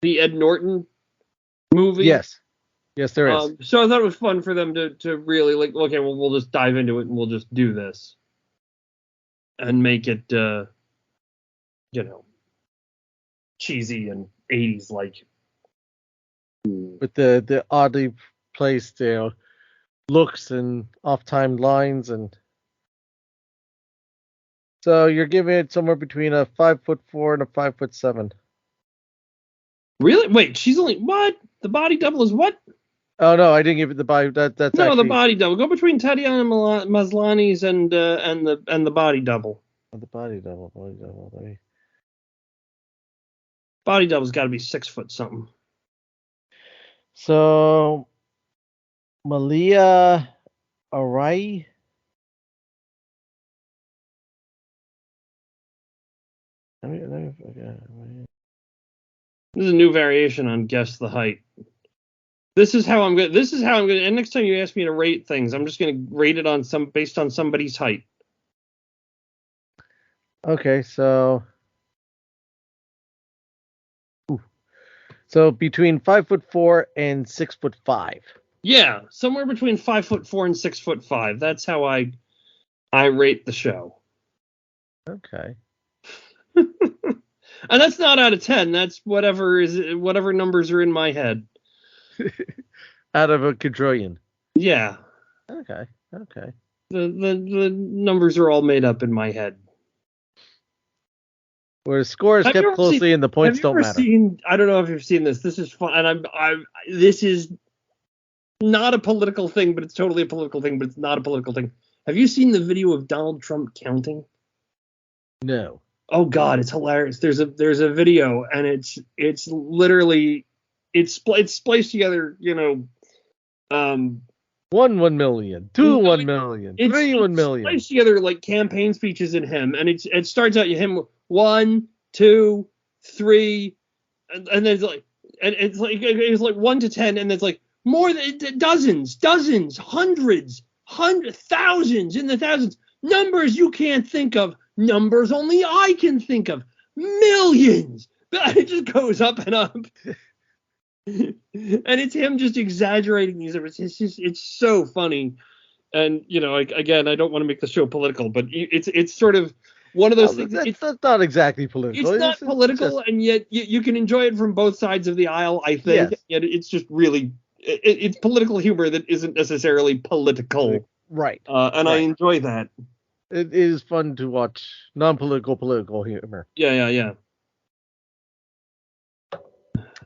Ed Norton movie. Yes, there is. So I thought it was fun for them to really like, okay, well, we'll just dive into it and we'll just do this and make it, cheesy and 80s like. With the oddly placed, looks and off-timed lines, and so you're giving it somewhere between a 5'4" and a 5'7". Really? Wait, she's only what? The body double is what? Oh no, I didn't give it the body. That's no, actually... the body double. Go between Tatiana Maslany's and the body double. The body double. Body double's got to be 6 foot something. So, Malia Arai. This is a new variation on Guess the Height. This is how I'm going. And next time you ask me to rate things, I'm just going to rate it based on somebody's height. Okay, so between 5'4" and 6'5". Yeah, somewhere between 5'4" and 6'5". That's how I rate the show. Okay. And that's not out of 10. That's whatever numbers are in my head. Out of a quadrillion. Yeah. Okay. The numbers are all made up in my head. Where the score is kept closely and the points don't matter. I don't know if you've seen this. This is fun, and this is not a political thing, but it's totally a political thing, but it's not a political thing. Have you seen the video of Donald Trump counting? No. Oh God, it's hilarious. There's a video, and it's literally it's spliced together. 1 million, 2 1 million, 3 1 million. Spliced together like campaign speeches in him, and it starts out him 1, 2, 3, and then it's like 1 to 10, and it's like more than dozens, hundreds, thousands, in the thousands, numbers you can't think of, numbers only I can think of, millions. It just goes up and up. And it's him just exaggerating these numbers. It's so funny. And again, I don't want to make the show political, but it's sort of one of those things. That's not exactly political. It's not political, and yet you can enjoy it from both sides of the aisle, I think. Yes. Yet it's just really it's political humor that isn't necessarily political. Right. And right. I enjoy that. It is fun to watch non-political political humor. Yeah.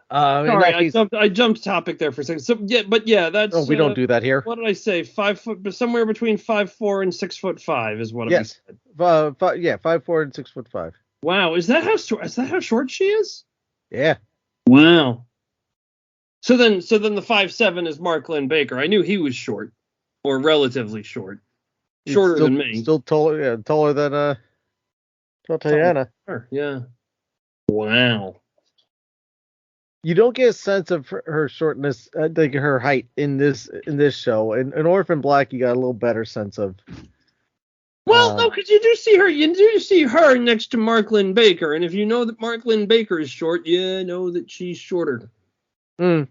Sorry, I jumped topic there for a second. So that's. Oh, we don't do that here. What did I say? 5 foot, somewhere between 5'4" and 6'5" is what I said. 5'4" and 6'5". Wow, is that how short she is? Yeah. Wow. So then the 5'7" is Mark Lynn Baker. I knew he was short, or relatively short, shorter than me. Still taller than Tatiana. Yeah. Wow. You don't get a sense of her shortness, like her height in this show. In Orphan Black, you got a little better sense of. Well, no, because you do see her next to Mark Lynn Baker, and if you know that Mark Lynn Baker is short, you know that she's shorter. Because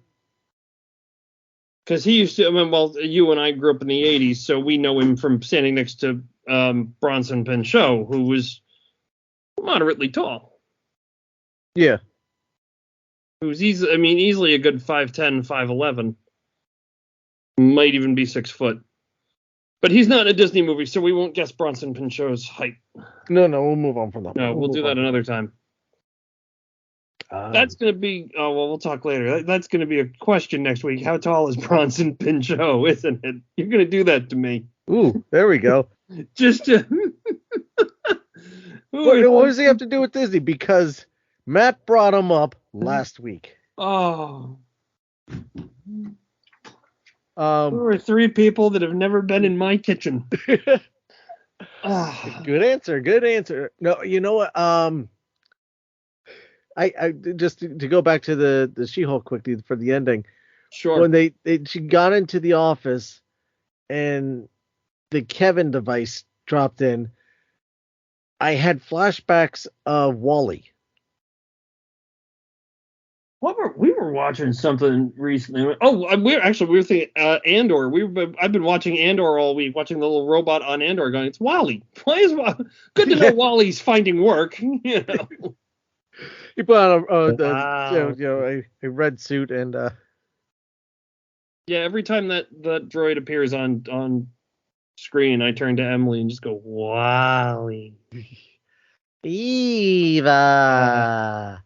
he used to. You and I grew up in the '80s, so we know him from standing next to Bronson Pinchot, who was moderately tall. Yeah. Who's easily a good 5'10", 5'11". Might even be 6 foot. But he's not in a Disney movie, so we won't guess Bronson Pinchot's height. No, we'll move on from that. No, we'll do that another time. That's going to be... Oh, well, we'll talk later. That's going to be a question next week. How tall is Bronson Pinchot, isn't it? You're going to do that to me. Ooh, there we go. Just to... What does he have to do with Disney? Because Matt brought him up last week. Oh. There were 3 people that have never been in my kitchen. Good answer. No, you know what? I just to go back to the She-Hulk quickly for the ending. Sure. When she got into the office and the Kevin device dropped in, I had flashbacks of Wall-E. We were watching something recently. Oh, we were thinking Andor. I've been watching Andor all week, watching the little robot on Andor going, it's Wall-E. Why is good to know Wall-E's finding work? You know. He put on a red suit and yeah. Every time that droid appears on screen, I turn to Emily and just go, Wall-E. Eva.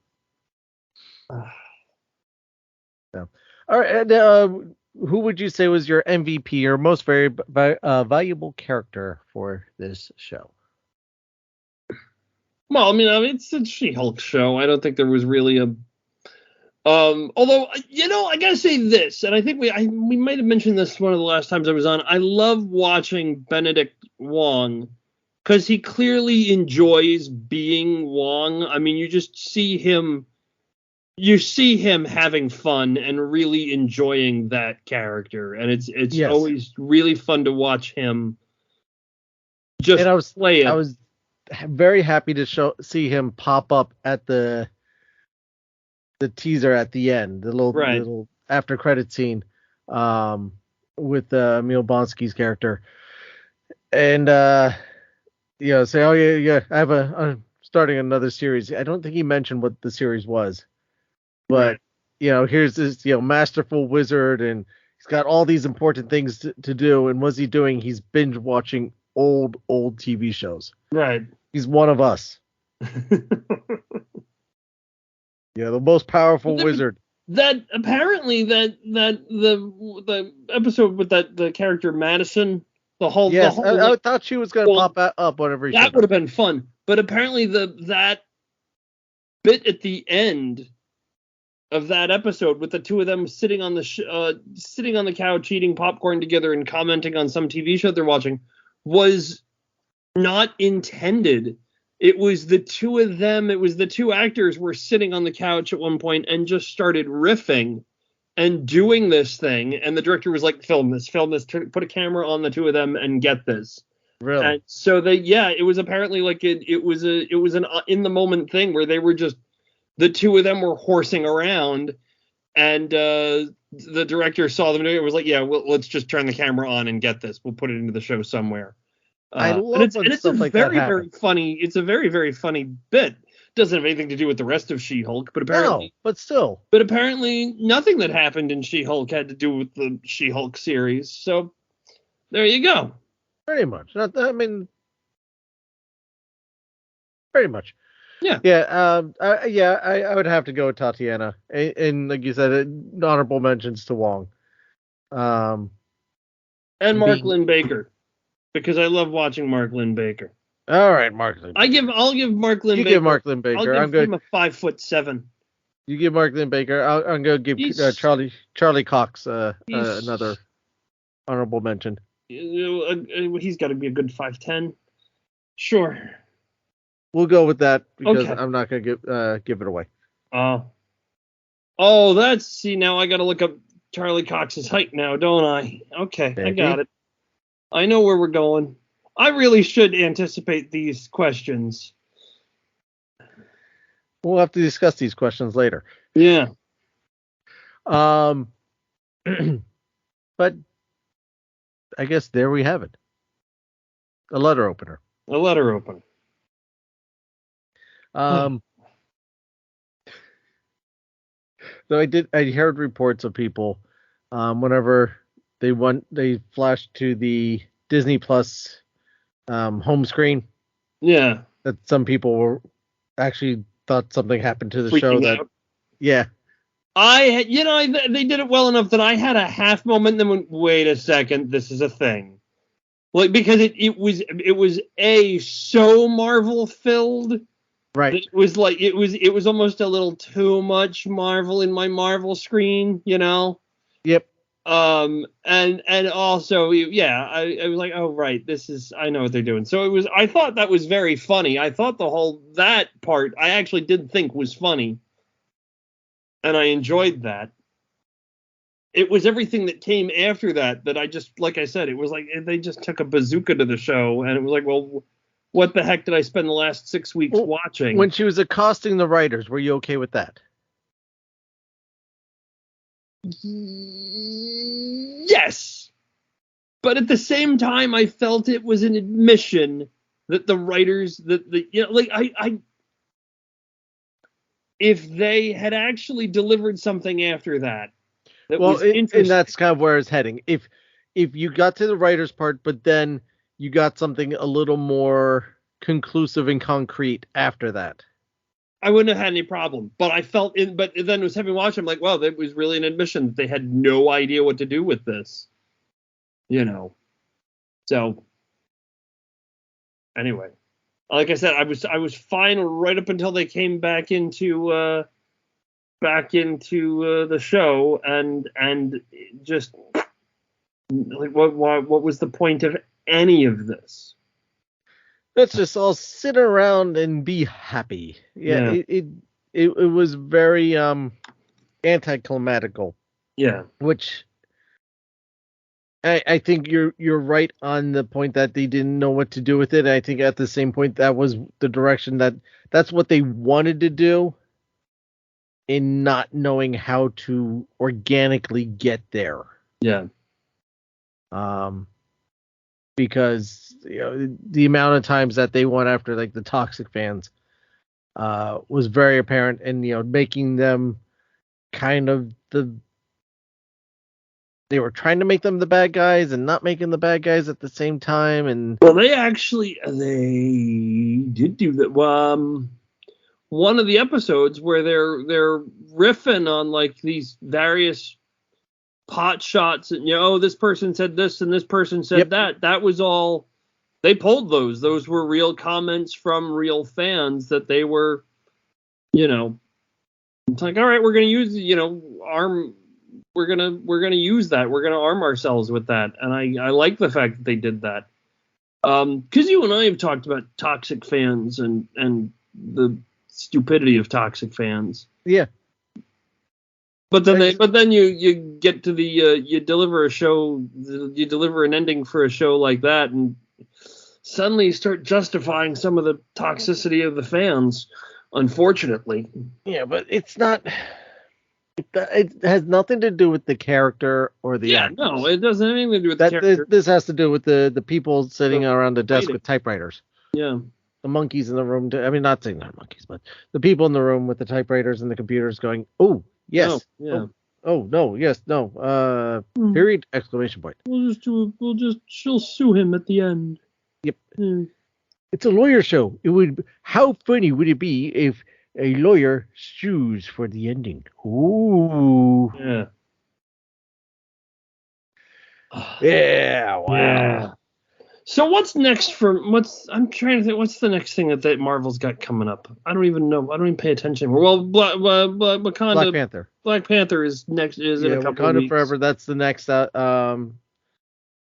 All right, and who would you say was your MVP or most valuable character for this show? Well, it's a She-Hulk show. I don't think there was really a. Although, I gotta say this, and I think we might have mentioned this one of the last times I was on. I love watching Benedict Wong because he clearly enjoys being Wong. You just see him. you see him having fun and really enjoying that character, and it's Yes. always really fun to watch him just play it. I was very happy to see him pop up at the teaser at the end, the little after credit scene, with Emil Bonsky's character, and say, oh yeah, I'm starting another series. I don't think he mentioned what the series was, but here's this masterful wizard, and he's got all these important things to do, and what's he doing? He's binge watching old TV shows. Right. He's one of us. Yeah, the most powerful wizard. That apparently the episode with the character Madison, the whole I thought she was gonna pop up whatever. That would have been fun, but apparently that bit at the end of that episode with the two of them sitting on the couch eating popcorn together and commenting on some TV show they're watching was not intended. It was the two of them. It was the two actors were sitting on the couch at one point and just started riffing and doing this thing. And the director was like, film this, put a camera on the two of them and get this. Really? And so it was apparently like it was an in the moment thing where they were just, the two of them were horsing around, and the director saw them doing it. Was like, let's just turn the camera on and get this. We'll put it into the show somewhere. I love it's stuff like that. Very funny. It's a very, very funny bit. Doesn't have anything to do with the rest of She-Hulk, but apparently, But apparently, nothing that happened in She-Hulk had to do with the She-Hulk series. So there you go. Pretty much. Pretty much. Yeah. Yeah. I would have to go with Tatiana, and like you said, honorable mentions to Wong. And Mark Lynn Baker. Because I love watching Mark Lynn Baker. All right, Mark Lynn Baker. I'll give Mark Lynn Baker. You give Mark Lynn Baker. I'll give him a 5'7". You give Mark Lynn Baker. I'm going to give Charlie Cox another honorable mention. He's got to be a good 5'10". Sure. We'll go with that because I'm not going to give it away. Now I got to look up Charlie Cox's height now, don't I? Okay, I got it. I know where we're going. I really should anticipate these questions. We'll have to discuss these questions later. Yeah. But I guess there we have it. A letter opener. So I heard reports of people whenever they flashed to the Disney Plus home screen. Yeah. That some people were actually thought something happened to the freaking show. That out. Yeah. They did it well enough that I had a half moment and then went, wait a second, this is a thing. Like, because it was so Marvel filled. Right. It was almost a little too much Marvel in my Marvel screen, Yep. And also, I was like, oh, right, I know what they're doing. So I thought that was very funny. I thought that part, I actually did think was funny. And I enjoyed that. It was everything that came after that I just, like I said, it was like they just took a bazooka to the show. And it was like, well, what the heck did I spend the last 6 weeks watching? When she was accosting the writers, were you okay with that? Yes, but at the same time, I felt it was an admission that the writers, if they had actually delivered something after that was interesting. And that's kind of where it's heading. If you got to the writers part, but then you got something a little more conclusive and concrete after that, I wouldn't have had any problem. But I felt but then was having watched, I'm like, well, that was really an admission that they had no idea what to do with this. So anyway, like I said, I was fine right up until they came back into the show and just like what was the point of any of this? Let's just all sit around and be happy. Yeah. it was very anticlimactical, Yeah. which I think you're right on the point that they didn't know what to do with it. I think at the same point that was the direction that's what they wanted to do, in not knowing how to organically get there. Yeah. Because the amount of times that they went after like the toxic fans was very apparent, and making them kind of they were trying to make them the bad guys and not making the bad guys at the same time. And Well, they did do that. One of the episodes where they're riffing on like these various pot shots, and this person said this and this person said that. That was all. They pulled those. Those were real comments from real fans that they were, it's like, all right, we're gonna use, arm. We're gonna use that. We're gonna arm ourselves with that. And I like the fact that they did that. Because you and I have talked about toxic fans and the stupidity of toxic fans. Yeah. But then you get to the you deliver an ending for a show like that, and suddenly you start justifying some of the toxicity of the fans. Unfortunately. Yeah, but it's not. It has nothing to do with the character or the actors. No, it doesn't have anything to do with the character. This has to do with the people sitting around the desk with typewriters. Yeah. The monkeys in the room. I mean, not saying they're monkeys, but the people in the room with the typewriters and the computers going, "Oh, yes. Oh, yeah. Oh no, yes, no. Period! Exclamation point. She'll sue him at the end. Yep. It's a lawyer show. How funny would it be if a lawyer sues for the ending? Ooh. Yeah. Yeah. Wow. Yeah. So what's next I'm trying to think, what's the next thing that Marvel's got coming up? I don't even know. I don't even pay attention anymore. Well, Wakanda. Black Panther. Black Panther is next. Is in a couple Wakanda of weeks. Forever. That's the next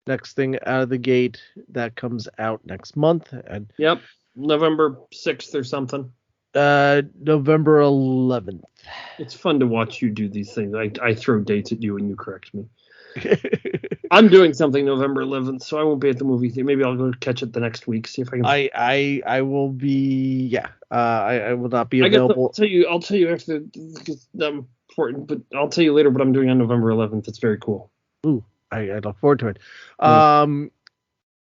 next thing out of the gate that comes out next month. And yep, November 6th or something. November 11th. It's fun to watch you do these things. I throw dates at you and you correct me. I'm doing something November 11th, so I won't be at the movie theater. Maybe I'll go catch it the next week. See if I can. I will be. Yeah. I will not be available. I'll tell you after, because that's important. But I'll tell you later what I'm doing on November 11th. It's very cool. Ooh, I look forward to it. Yeah.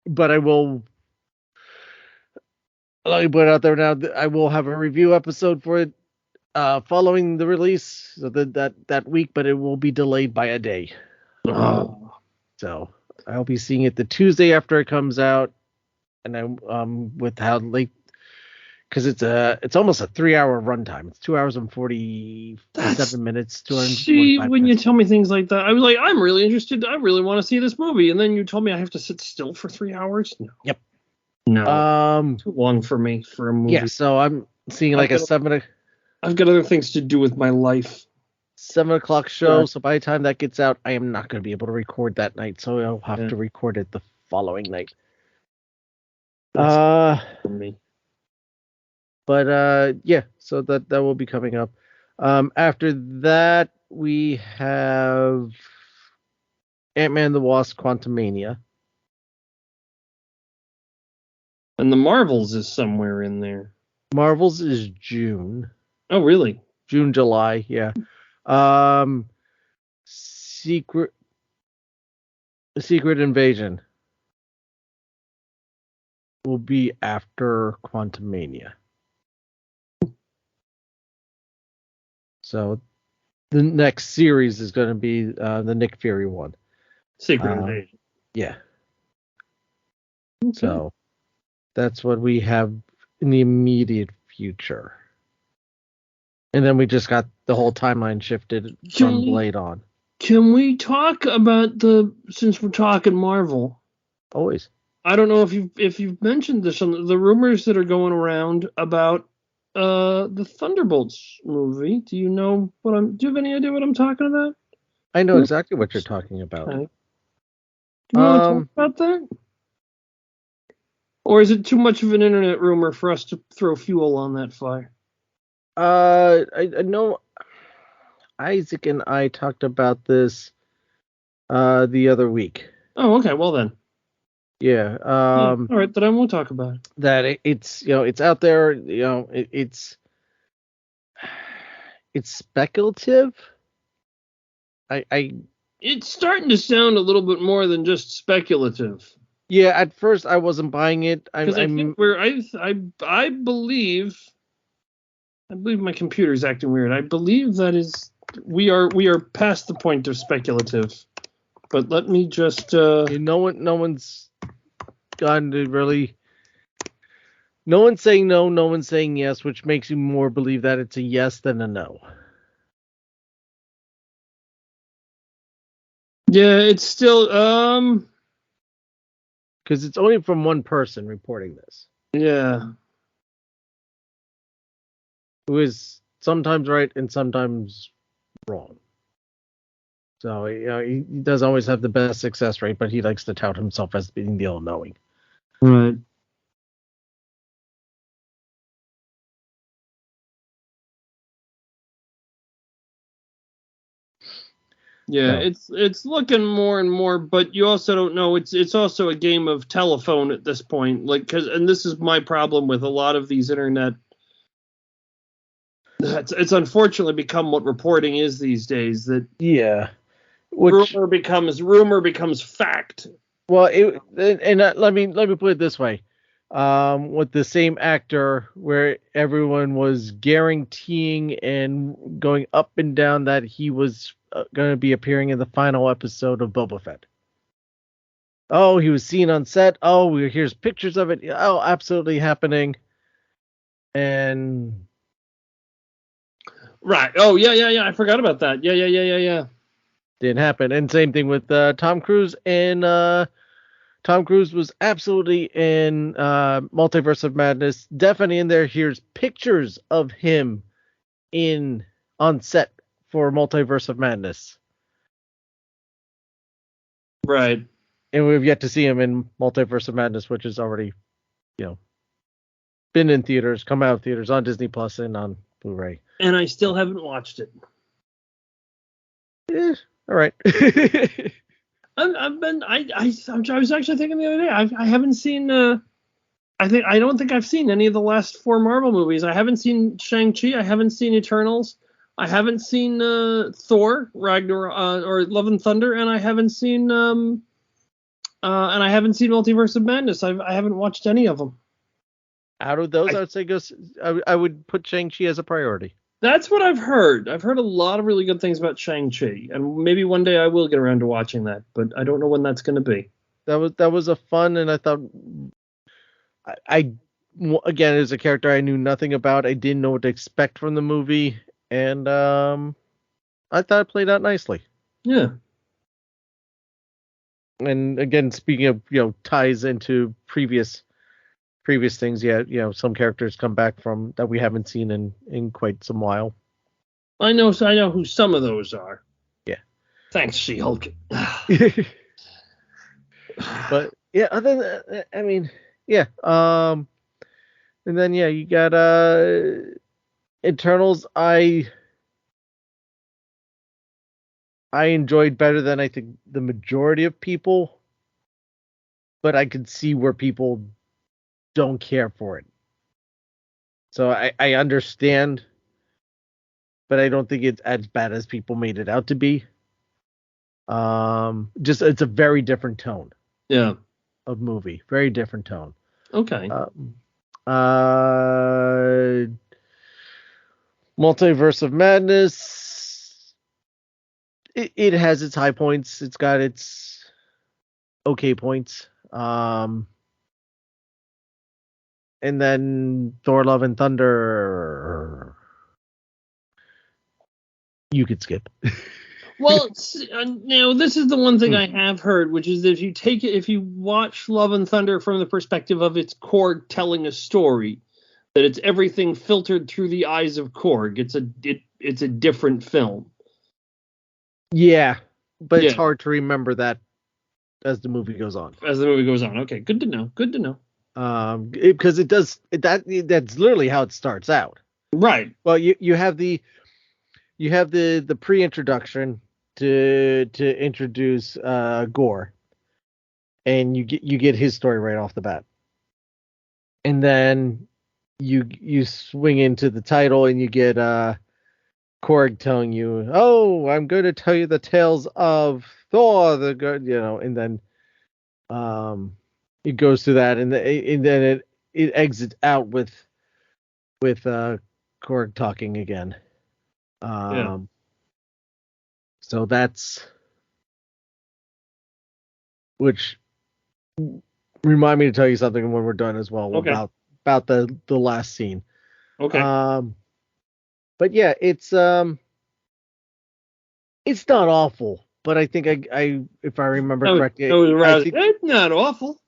But I will. Let me put it out there now. I will have a review episode for it following the release, so that week, but it will be delayed by a day. Oh. So I'll be seeing it the Tuesday after it comes out, and I'm with how late, because it's almost a 3-hour runtime. It's 2 hours and 47 minutes. See, when you tell me things like that, I was like, I'm really interested. I really want to see this movie, and then you told me I have to sit still for 3 hours. No. Yep. No. Too long for me for a movie. Yeah. So I'm seeing like a 7. I've got other things to do with my life. 7:00 show. So by the time that gets out, I am not going to be able to record that night. So I'll have to record it the following night. For me. But yeah, so that will be coming up. After that, we have Ant-Man the Wasp: Quantumania. And the Marvels is somewhere in there. Marvels is June. Oh, really? June, July, yeah. Secret Invasion will be after Quantumania. So the next series is going to be the Nick Fury one. Secret Invasion. Yeah. Okay. So that's what we have in the immediate future. And then we just got the whole timeline shifted from Blade on. Can we talk about since we're talking Marvel? Always. I don't know if you've mentioned this on the rumors that are going around about the Thunderbolts movie. Do you have any idea what I'm talking about? I know exactly what you're talking about. Okay. Do you want to talk about that? Or is it too much of an internet rumor for us to throw fuel on that fire? I know Isaac and I talked about this the other week. Oh, okay. Well then. Yeah. Yeah. All right. Then I won't talk about it. That it's it's out there. It's speculative. I It's starting to sound a little bit more than just speculative. yeah. At first, I wasn't buying it. Because I think I believe my computer's acting weird. I believe that is we are past the point of speculative. But let me just no one's gotten to really. No one's saying no. No one's saying yes, which makes you more believe that it's a yes than a no. yeah, it's still Because it's only from one person reporting this, yeah. who is sometimes right and sometimes wrong. So he doesn't always have the best success rate, but he likes to tout himself as being the all-knowing. Right. Yeah, So, it's looking more and more, but you also don't know. It's also a game of telephone at this point. And this is my problem with a lot of these internet. It's unfortunately become what reporting is these days. That yeah. rumor becomes fact. Well, let me put it this way. With the same actor, where everyone was guaranteeing and going up and down that he was going to be appearing in the final episode of Boba Fett. Oh, he was seen on set. Oh, here's pictures of it. Oh, absolutely happening. And Right. Oh, yeah. I forgot about that. Yeah. didn't happen. And same thing with Tom Cruise. And Tom Cruise was absolutely in Multiverse of Madness. Definitely in there. Here's pictures of him on set for Multiverse of Madness. Right. And we've yet to see him in Multiverse of Madness, which is already, been in theaters, come out of theaters on Disney Plus and on Blu-ray. And I still haven't watched it. Yeah, all right. I was actually thinking the other day. I haven't seen. I don't think I've seen any of the last 4 Marvel movies. I haven't seen Shang-Chi. I haven't seen Eternals. I haven't seen Thor, Ragnarok, or Love and Thunder, and I haven't seen Multiverse of Madness. I haven't watched any of them. Out of those, I would say I would put Shang-Chi as a priority. That's what I've heard. I've heard a lot of really good things about Shang-Chi, and maybe one day I will get around to watching that, but I don't know when that's going to be. That was a fun, and I thought, I again, as a character I knew nothing about, I didn't know what to expect from the movie, and I thought it played out nicely. Yeah. And again, speaking of, ties into previous things, some characters come back from that we haven't seen in quite some while. I know who some of those are. Yeah. Thanks, She-Hulk. But yeah, other than that, I mean, yeah. And then you got Eternals. I enjoyed better than I think the majority of people, but I could see where people don't care for it. So I understand, but I don't think it's as bad as people made it out to be. Just it's a very different tone. Yeah. Of movie, very different tone. Okay. Multiverse of Madness. It has its high points. It's got its okay points. And then Thor: Love and Thunder, you could skip. Well, now this is the one thing I have heard, which is that if you watch Love and Thunder from the perspective of its Korg telling a story, that it's everything filtered through the eyes of Korg. It's a different film. Yeah, but it's hard to remember that as the movie goes on. Okay, good to know. Because it does that's literally how it starts out. Right. Well, you have the pre-introduction to introduce Gore, and you get his story right off the bat, and then you swing into the title and you get Korg telling you, "Oh, I'm going to tell you the tales of Thor, the good," and then it goes through that, and then it exits out with Korg talking again. Yeah. So that's which remind me to tell you something when we're done as well Okay. about the last scene. Okay. But yeah, it's not awful, but I think I if I remember correctly, It's not awful.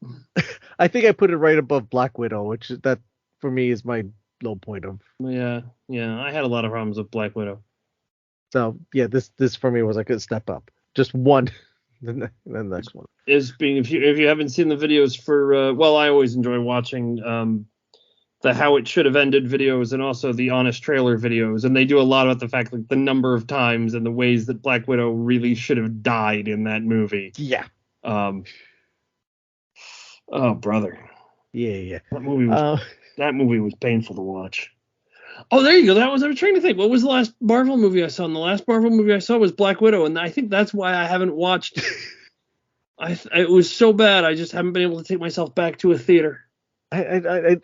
I think I put it right above Black Widow, which that for me is my low point of. Yeah. I had a lot of problems with Black Widow. So yeah, this for me was like a step up, just one, then the next one. Is being if you haven't seen the videos for I always enjoy watching the how it should have ended videos and also the honest trailer videos, and they do a lot about the fact like the number of times and the ways that Black Widow really should have died in that movie. Yeah. Oh brother. Yeah. That movie was painful to watch. Oh, there you go. I was trying to think. What was the last Marvel movie I saw? And the last Marvel movie I saw was Black Widow, and I think that's why I haven't watched. It was so bad. I just haven't been able to take myself back to a theater. I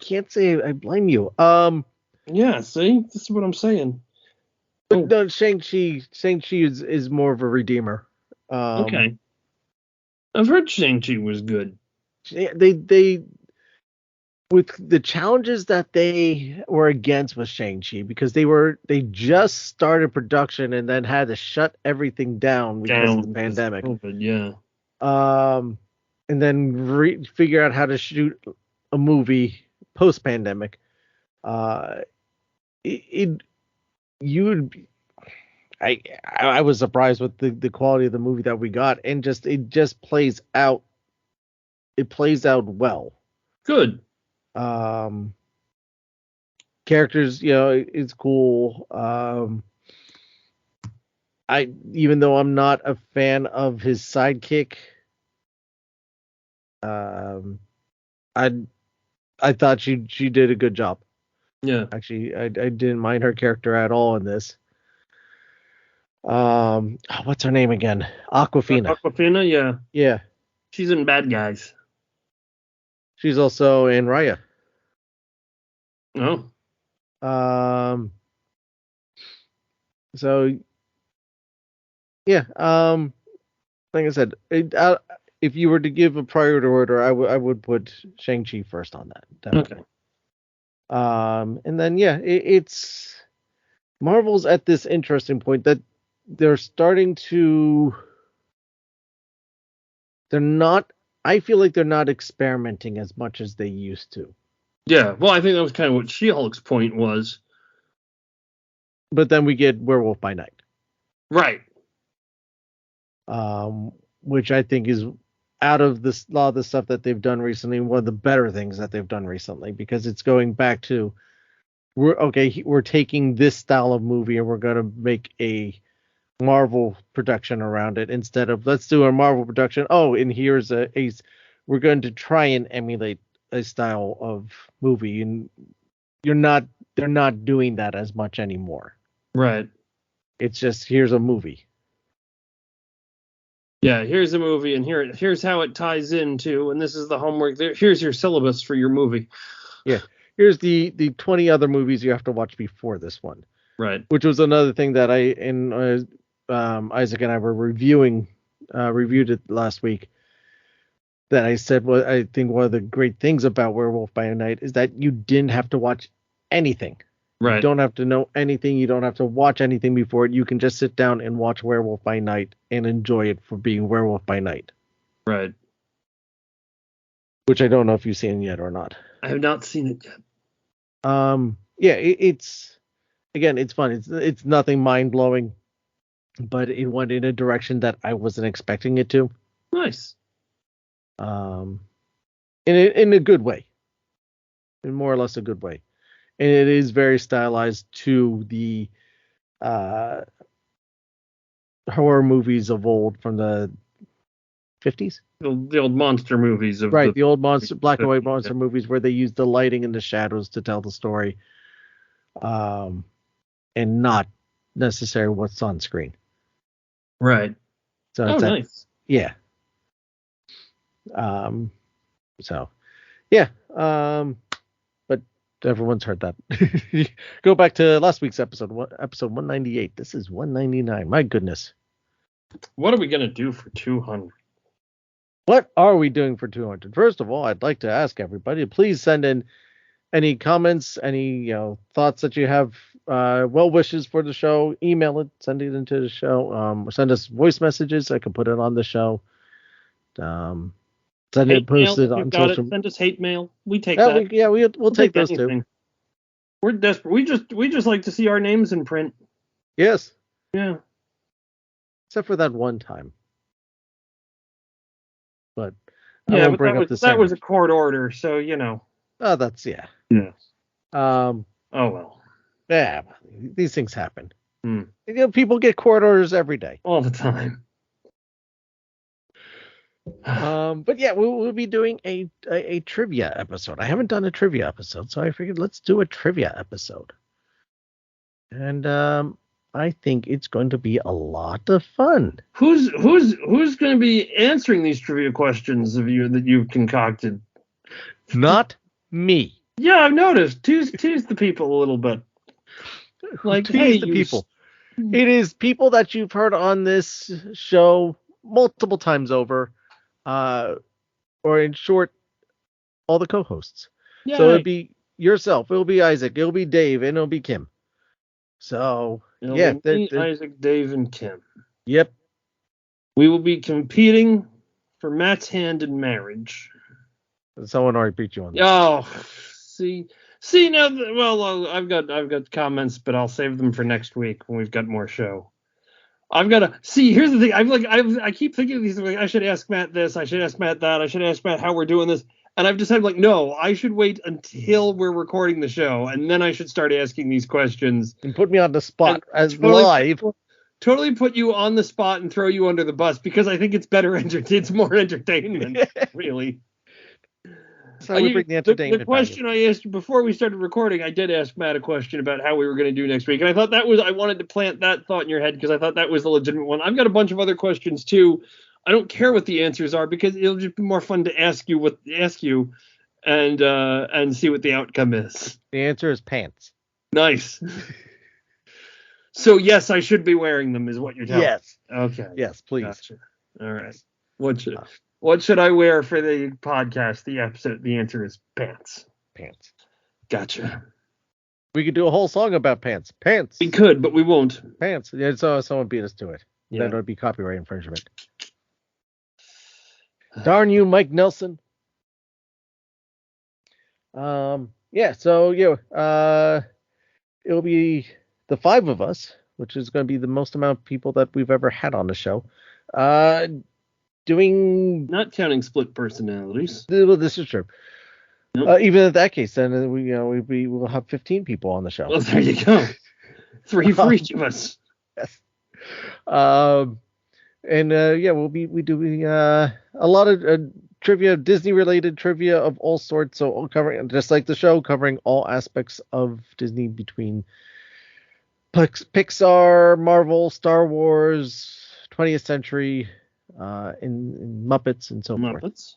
can't say I blame you. Yeah. See, this is what I'm saying. But no, Shang-Chi is more of a redeemer. Okay. I've heard Shang-Chi was good. They with the challenges that they were against with Shang-Chi, because they just started production and then had to shut everything down because of the pandemic. COVID, yeah. And then figure out how to shoot a movie post-pandemic. I was surprised with the quality of the movie that we got, and it just plays out. It plays out well. Good. Characters, it's cool. Even though I'm not a fan of his sidekick, I thought she did a good job. Yeah. Actually, I didn't mind her character at all in this. What's her name again? Awkwafina. Awkwafina, yeah. Yeah. She's in Bad Guys. She's also in Raya. Oh. So yeah. Like I said, if you were to give a priority order, I would put Shang-Chi first on that. Definitely. Okay. And then yeah, it's Marvel's at this interesting point that they're starting to. I feel like they're not experimenting as much as they used to. Yeah, well, I think that was kind of what She-Hulk's point was. But then we get Werewolf by Night. Right. Which I think is out of a lot of the stuff that they've done recently, one of the better things that they've done recently, because it's going back to we're taking this style of movie and we're going to make a Marvel production around it instead of let's do a Marvel production. Oh, and here's we're going to try and emulate a style of movie, and they're not doing that as much anymore. Right. It's just here's a movie. Yeah, here's a movie, and here's how it ties into, and this is the homework. Here's your syllabus for your movie. Yeah, here's the 20 other movies you have to watch before this one. Right. Which was another thing that Isaac and I were reviewed it last week. That I said, well, I think one of the great things about Werewolf by Night is that you didn't have to watch anything. Right. You don't have to know anything. You don't have to watch anything before it. You can just sit down and watch Werewolf by Night and enjoy it for being Werewolf by Night. Right. Which I don't know if you've seen yet or not. I have not seen it yet. Yeah, it's fun. It's nothing mind blowing, but it went in a direction that I wasn't expecting it to. Nice. In a good way, in more or less a good way. And it is very stylized to the horror movies of old from the 50s. The old monster movies of Right, the old monster, black and white monster movies where they use the lighting and the shadows to tell the story, and not necessarily what's on screen. Right. So Oh, nice. Yeah. So, yeah. But everyone's heard that. Go back to last week's episode 198. This is 199. My goodness. What are we gonna do for 200? What are we doing for 200? First of all, I'd like to ask everybody to please send in any comments, any thoughts that you have, well wishes for the show. Email it, send it into the show. Send us voice messages. I can put it on the show. Send it, post it on social. Send us hate mail. We take that. We'll take those anything. Too. We're desperate. We just like to see our names in print. Yes. Yeah. Except for that one time. But that was a court order, so Oh, that's yeah. Yeah. Oh well. Yeah, these things happen. People get court orders every day. All the time. But yeah, we'll be doing a trivia episode. I haven't done a trivia episode, so I figured let's do a trivia episode. And I think it's going to be a lot of fun. Who's going to be answering these trivia questions that you've concocted? Not me. Yeah, I've noticed. Tease the people a little bit. Like, tease the people. It is people that you've heard on this show multiple times over, or in short, all the co-hosts. Yay. So it'll be yourself, it'll be Isaac, it'll be Dave, and it'll be Kim. So Isaac, Dave, and Kim. Yep. We will be competing for Matt's hand in marriage. Someone already beat you on that. Oh, see now. Well, I've got comments, but I'll save them for next week when we've got more show. I've got to see. Here's the thing. I keep thinking of these. Like, I should ask Matt this. I should ask Matt that. I should ask Matt how we're doing this. And I've decided, no, I should wait until we're recording the show, and then I should start asking these questions. And put me on the spot as live. Totally put you on the spot and throw you under the bus, because I think it's better. It's more entertainment, really. So we bring the entertainment. The question I asked before we started recording, I did ask Matt a question about how we were going to do next week, and I thought I wanted to plant that thought in your head because I thought that was the legitimate one. I've got a bunch of other questions too. I don't care what the answers are because it'll just be more fun to ask you and see what the outcome is. The answer is pants. Nice. So yes, I should be wearing them, is what you're telling me. Yes. Okay. Yes, please. Gotcha. All right. What should I wear for the podcast? The episode. The answer is pants. Pants. Gotcha. We could do a whole song about pants. Pants. We could, but we won't. Pants. Yeah, so someone beat us to it. Yeah. Then it would be copyright infringement. Darn you, Mike Nelson. It'll be the five of us, which is going to be the most amount of people that we've ever had on the show. Doing, not counting split personalities. Well, this is true. Nope. Even in that case, then we'll have 15 people on the show. Well, there you go. 3 for each of us. Yes. We'll be a lot of trivia, Disney-related trivia of all sorts. So covering, just like the show, covering all aspects of Disney between Pixar, Marvel, Star Wars, 20th century, in Muppets and so forth. Muppets.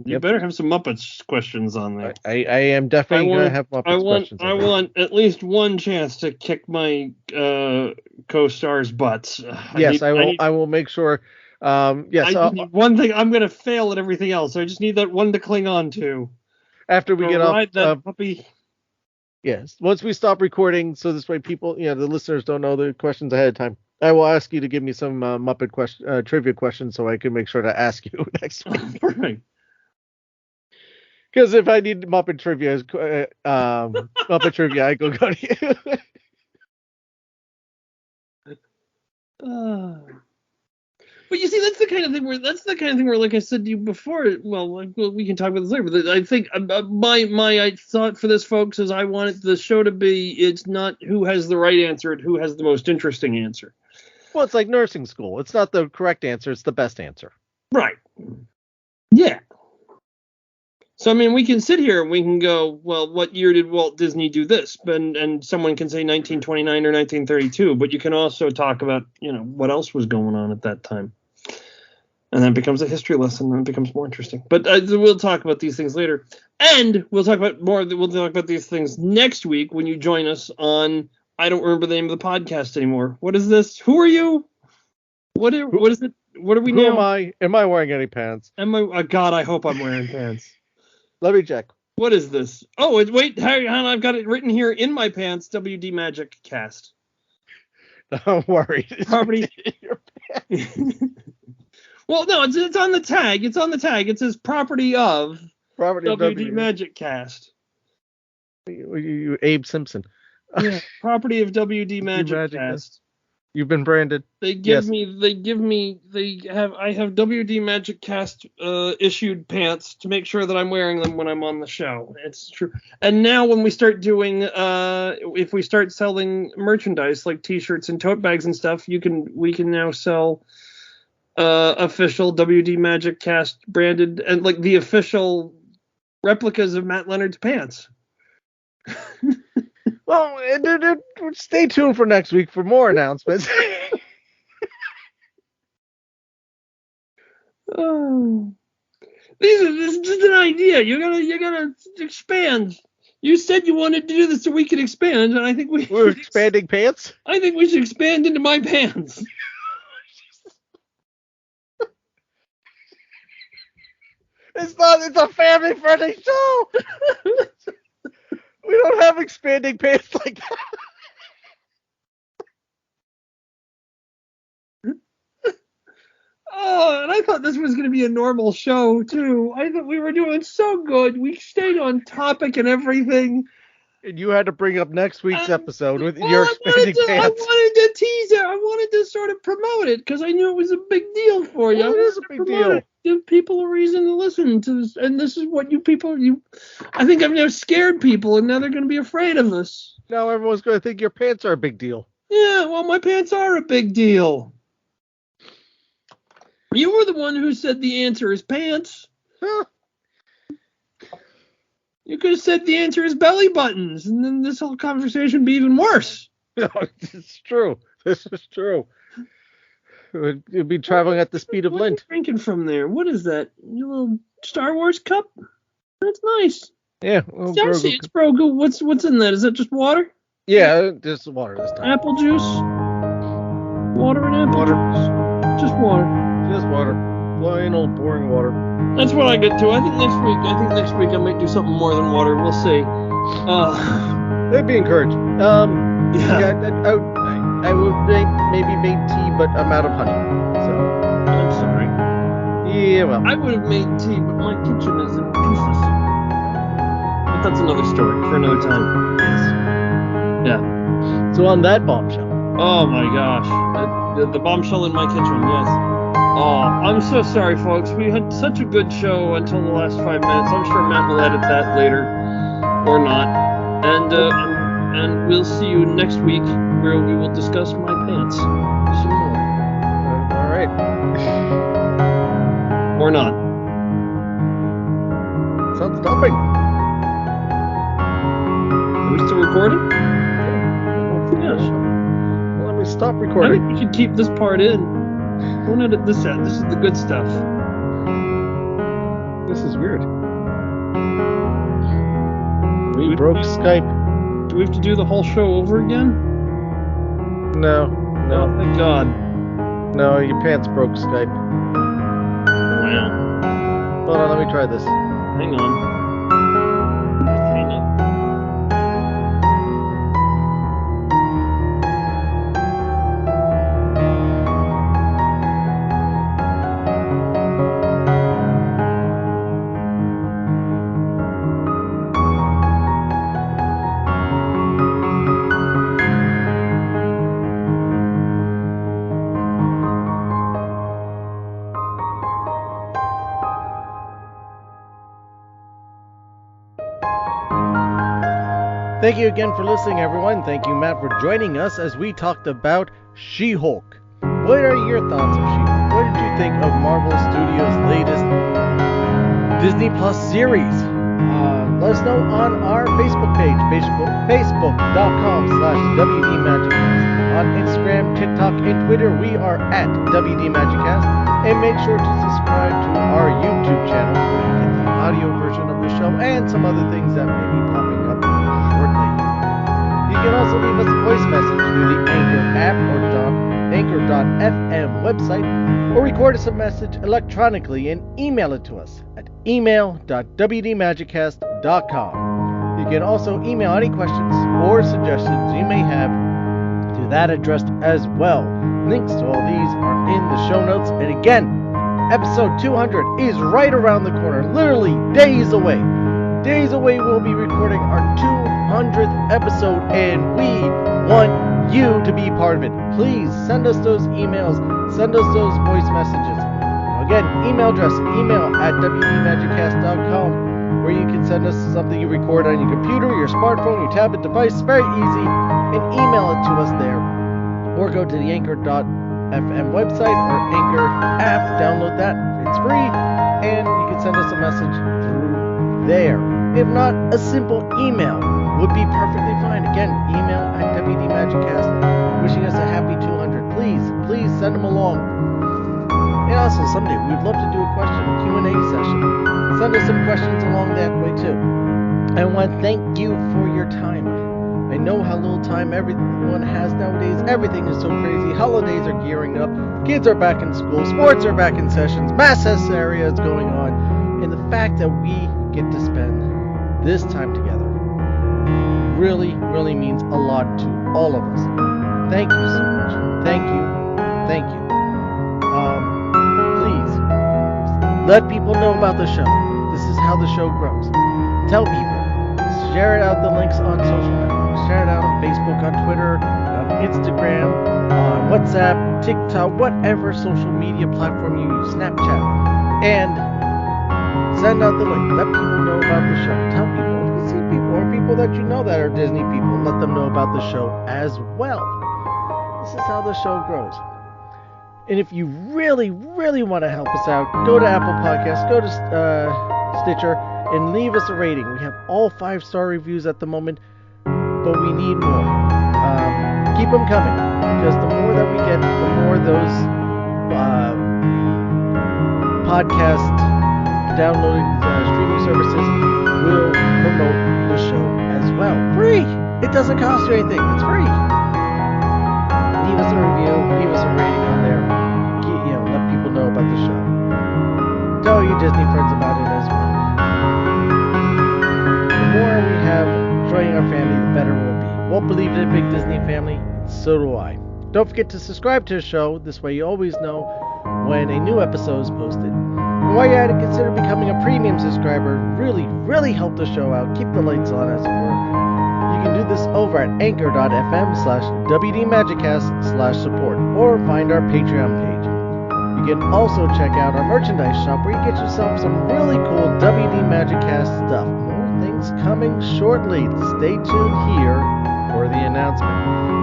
You better have some Muppets questions on there. I am definitely going to have Muppets questions. I want at least one chance to kick my co-stars' butts. I will make sure. Yes. One thing, I'm going to fail at everything else. So I just need that one to cling on to. After we get off that puppy. Yes. Once we stop recording, so this way people, the listeners don't know the questions ahead of time. I will ask you to give me some Muppet trivia questions so I can make sure to ask you next week. Perfect. Because if I need Muppet trivia, I go to you. But you see, that's the kind of thing where, like I said to you before. Well, we can talk about this later. But I think my thought for this, folks, is I want the show to be. It's not who has the right answer, it's who has the most interesting answer. Well, it's like nursing school. It's not the correct answer; it's the best answer. Right. Yeah. So I mean, we can sit here and we can go, well, what year did Walt Disney do this? And someone can say 1929 or 1932, but you can also talk about, what else was going on at that time. And then it becomes a history lesson, and it becomes more interesting. But we'll talk about these things later, and we'll talk about these things next week when you join us on. I don't remember the name of the podcast anymore. What is this? Who are you? What is it? What are we now? Who am I? Am I wearing any pants? God, I hope I'm wearing pants. Let me check. What is this? Oh, wait, hang on. I've got it written here in my pants. WD Magic Cast. Don't worry. Property. Well, no, it's on the tag. It's on the tag. It says property of WD Magic Cast. You Abe Simpson. Yeah, property of WD Magic Cast. You've been branded. I have WD Magic Cast issued pants to make sure that I'm wearing them when I'm on the show. It's true. And now when we start doing, if we start selling merchandise like T-shirts and tote bags and stuff, we can now sell official WD Magic Cast branded and like the official replicas of Matt Leonard's pants. Well, stay tuned for next week for more announcements. Oh, this is just an idea. You're gonna expand. You said you wanted to do this so we could expand, and I think we're expanding pants. I think we should expand into my pants. It's a family-friendly show. We don't have expanding pants like that. Oh, and I thought this was going to be a normal show, too. I thought we were doing so good. We stayed on topic and everything. And you had to bring up next week's episode with your expanding pants. I wanted to tease it. I wanted to sort of promote it because I knew it was a big deal for you. Well, it is a big deal. Give people a reason to listen to this. And this is what I think I've now scared people, and now they're going to be afraid of us. Now everyone's going to think your pants are a big deal. Yeah, well, my pants are a big deal. You were the one who said the answer is pants. Huh. You could have said the answer is belly buttons, and then this whole conversation would be even worse. No, it's true. This is true. You'd be traveling at the speed of What are you Lint. drinking from there? What is that? Your little Star Wars cup? That's nice. Yeah. See, it's Grogu. What's in that? Is that just water? Yeah, just water this time. Apple juice? Water and apple juice? Just water. Just water. Plain old boring water. That's what I get to. I think next week I might do something more than water. We'll see. They'd be encouraged. Yeah. I would maybe make tea, but I'm out of honey. So I'm sorry. Yeah, well. I would have made tea, but my kitchen is in pieces. But that's another story for another time. Yes. Yeah. So on that bombshell. Oh my gosh. The bombshell in my kitchen, yes. Oh, I'm so sorry, folks. We had such a good show until the last 5 minutes. I'm sure Matt will edit that later, or not. And we'll see you next week, where we will discuss my pants some more. All right. Or not. Sounds stopping. Are we still recording? Yes. Well, let me stop I recording. think we should keep this part in. Don't edit this out. This is the good stuff. This is weird. We broke Skype. Do we have to do the whole show over again? No. Oh, thank God. No, your pants broke Skype. Wow. Hold on, let me try this. Hang on. Hang up. Thank you again for listening, everyone. Thank you, Matt, for joining us as we talked about She-Hulk. What are your thoughts of She-Hulk? What did you think of Marvel Studios' latest Disney Plus series? Let us know on our Facebook page, facebook.com/WDMagicCast. On Instagram, TikTok, and Twitter, we are at WDMagicCast. And make sure to subscribe to our YouTube channel where you get the audio version of the show and some other things that may be popping up shortly. You can also leave us a voice message through the Anchor app or Anchor.fm website, or record us a message electronically and email it to us at email.wdmagiccast.com. You can also email any questions or suggestions you may have to that address as well. Links to all these are in the show notes. And again, episode 200 is right around the corner, literally days away. Days away, we'll be recording our 200th episode, and we want you to be part of it. Please send us those emails, send us those voice messages. Again, email address, email@wdmagiccast.com, where you can send us something you record on your computer, your smartphone, your tablet device. It's very easy, and email it to us there. Or go to the Anchor.fm website or Anchor app, download that. It's free, and you can send us a message through there. If not, a simple email would be perfectly fine. Again, email at WDMagicCast, wishing us a happy 200. Please send them along. And also, someday, we'd love to do a question Q&A session. Send us some questions along that way, too. I want to thank you for your time. I know how little time everyone has nowadays. Everything is so crazy. Holidays are gearing up. Kids are back in school. Sports are back in sessions. Mass hysteria is going on. And the fact that we get to spend this time together really means a lot to all of us. Thank you so much. Thank you. Please let people know about the show. This is how the show grows. Tell people. Share it out, the links on social networks. Share it out on Facebook, on Twitter, on Instagram, on WhatsApp, TikTok, whatever social media platform you use, Snapchat. And send out the link. Let people know about the show. Tell people. If you see people or people that you know that are Disney people, let them know about the show as well. This is how the show grows. And if you really want to help us out, go to Apple Podcasts, go to Stitcher, and leave us a rating. We have all 5-star reviews at the moment, but we need more. Keep them coming, because the more that we get, the more those podcast downloading streaming services will promote the show as well. Free! It doesn't cost you anything. It's free. Leave us a review. Leave us a rating on there. Let people know about the show. Tell your Disney friends about it as well. The more we have joining our family, the better we'll be. Won't believe in a big Disney family? So do I. Don't forget to subscribe to the show. This way you always know when a new episode is posted. And while you're at it, consider becoming a premium subscriber. Really help the show out. Keep the lights on, as it were. You can do this over at anchor.fm/WDMagicCast/support, or find our Patreon page. You can also check out our merchandise shop, where you get yourself some really cool WD Magiccast stuff. More things coming shortly. Stay tuned here for the announcement.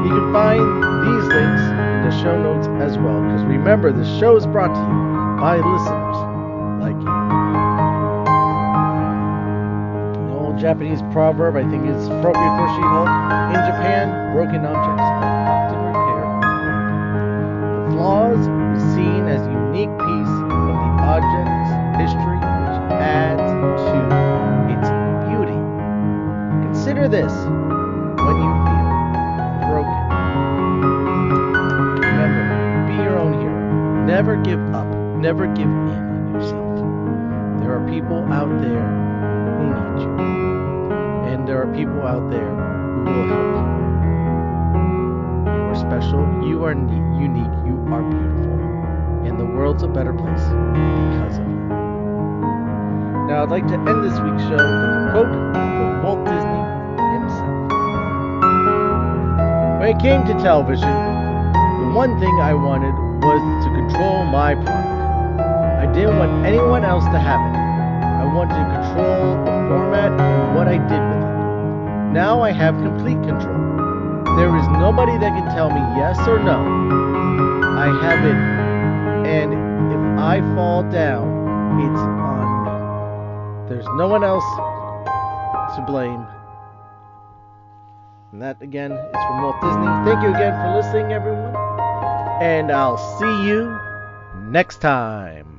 You can find these links in the show notes as well, because remember, the show is brought to you by listeners like you. An old Japanese proverb, I think, is appropriate for She-Hulk. In Japan, broken objects are often repaired with wood. The flaws is seen as a unique piece of the object's history, which adds to its beauty. Consider this when you feel broken. Remember, be your own hero. Never give up. Never give in on yourself. There are people out there who need you. And there are people out there who will help you. You are special. You are unique. You are beautiful. And the world's a better place because of you. Now, I'd like to end this week's show with a quote from Walt Disney himself. When it came to television, the one thing I wanted was to control my product. I didn't want anyone else to have it. I wanted to control the format and what I did with it. Now I have complete control. There is nobody that can tell me yes or no. I have it, and if I fall down, it's on me. There's no one else to blame. And that, again, is from Walt Disney. Thank you again for listening, everyone. And I'll see you next time.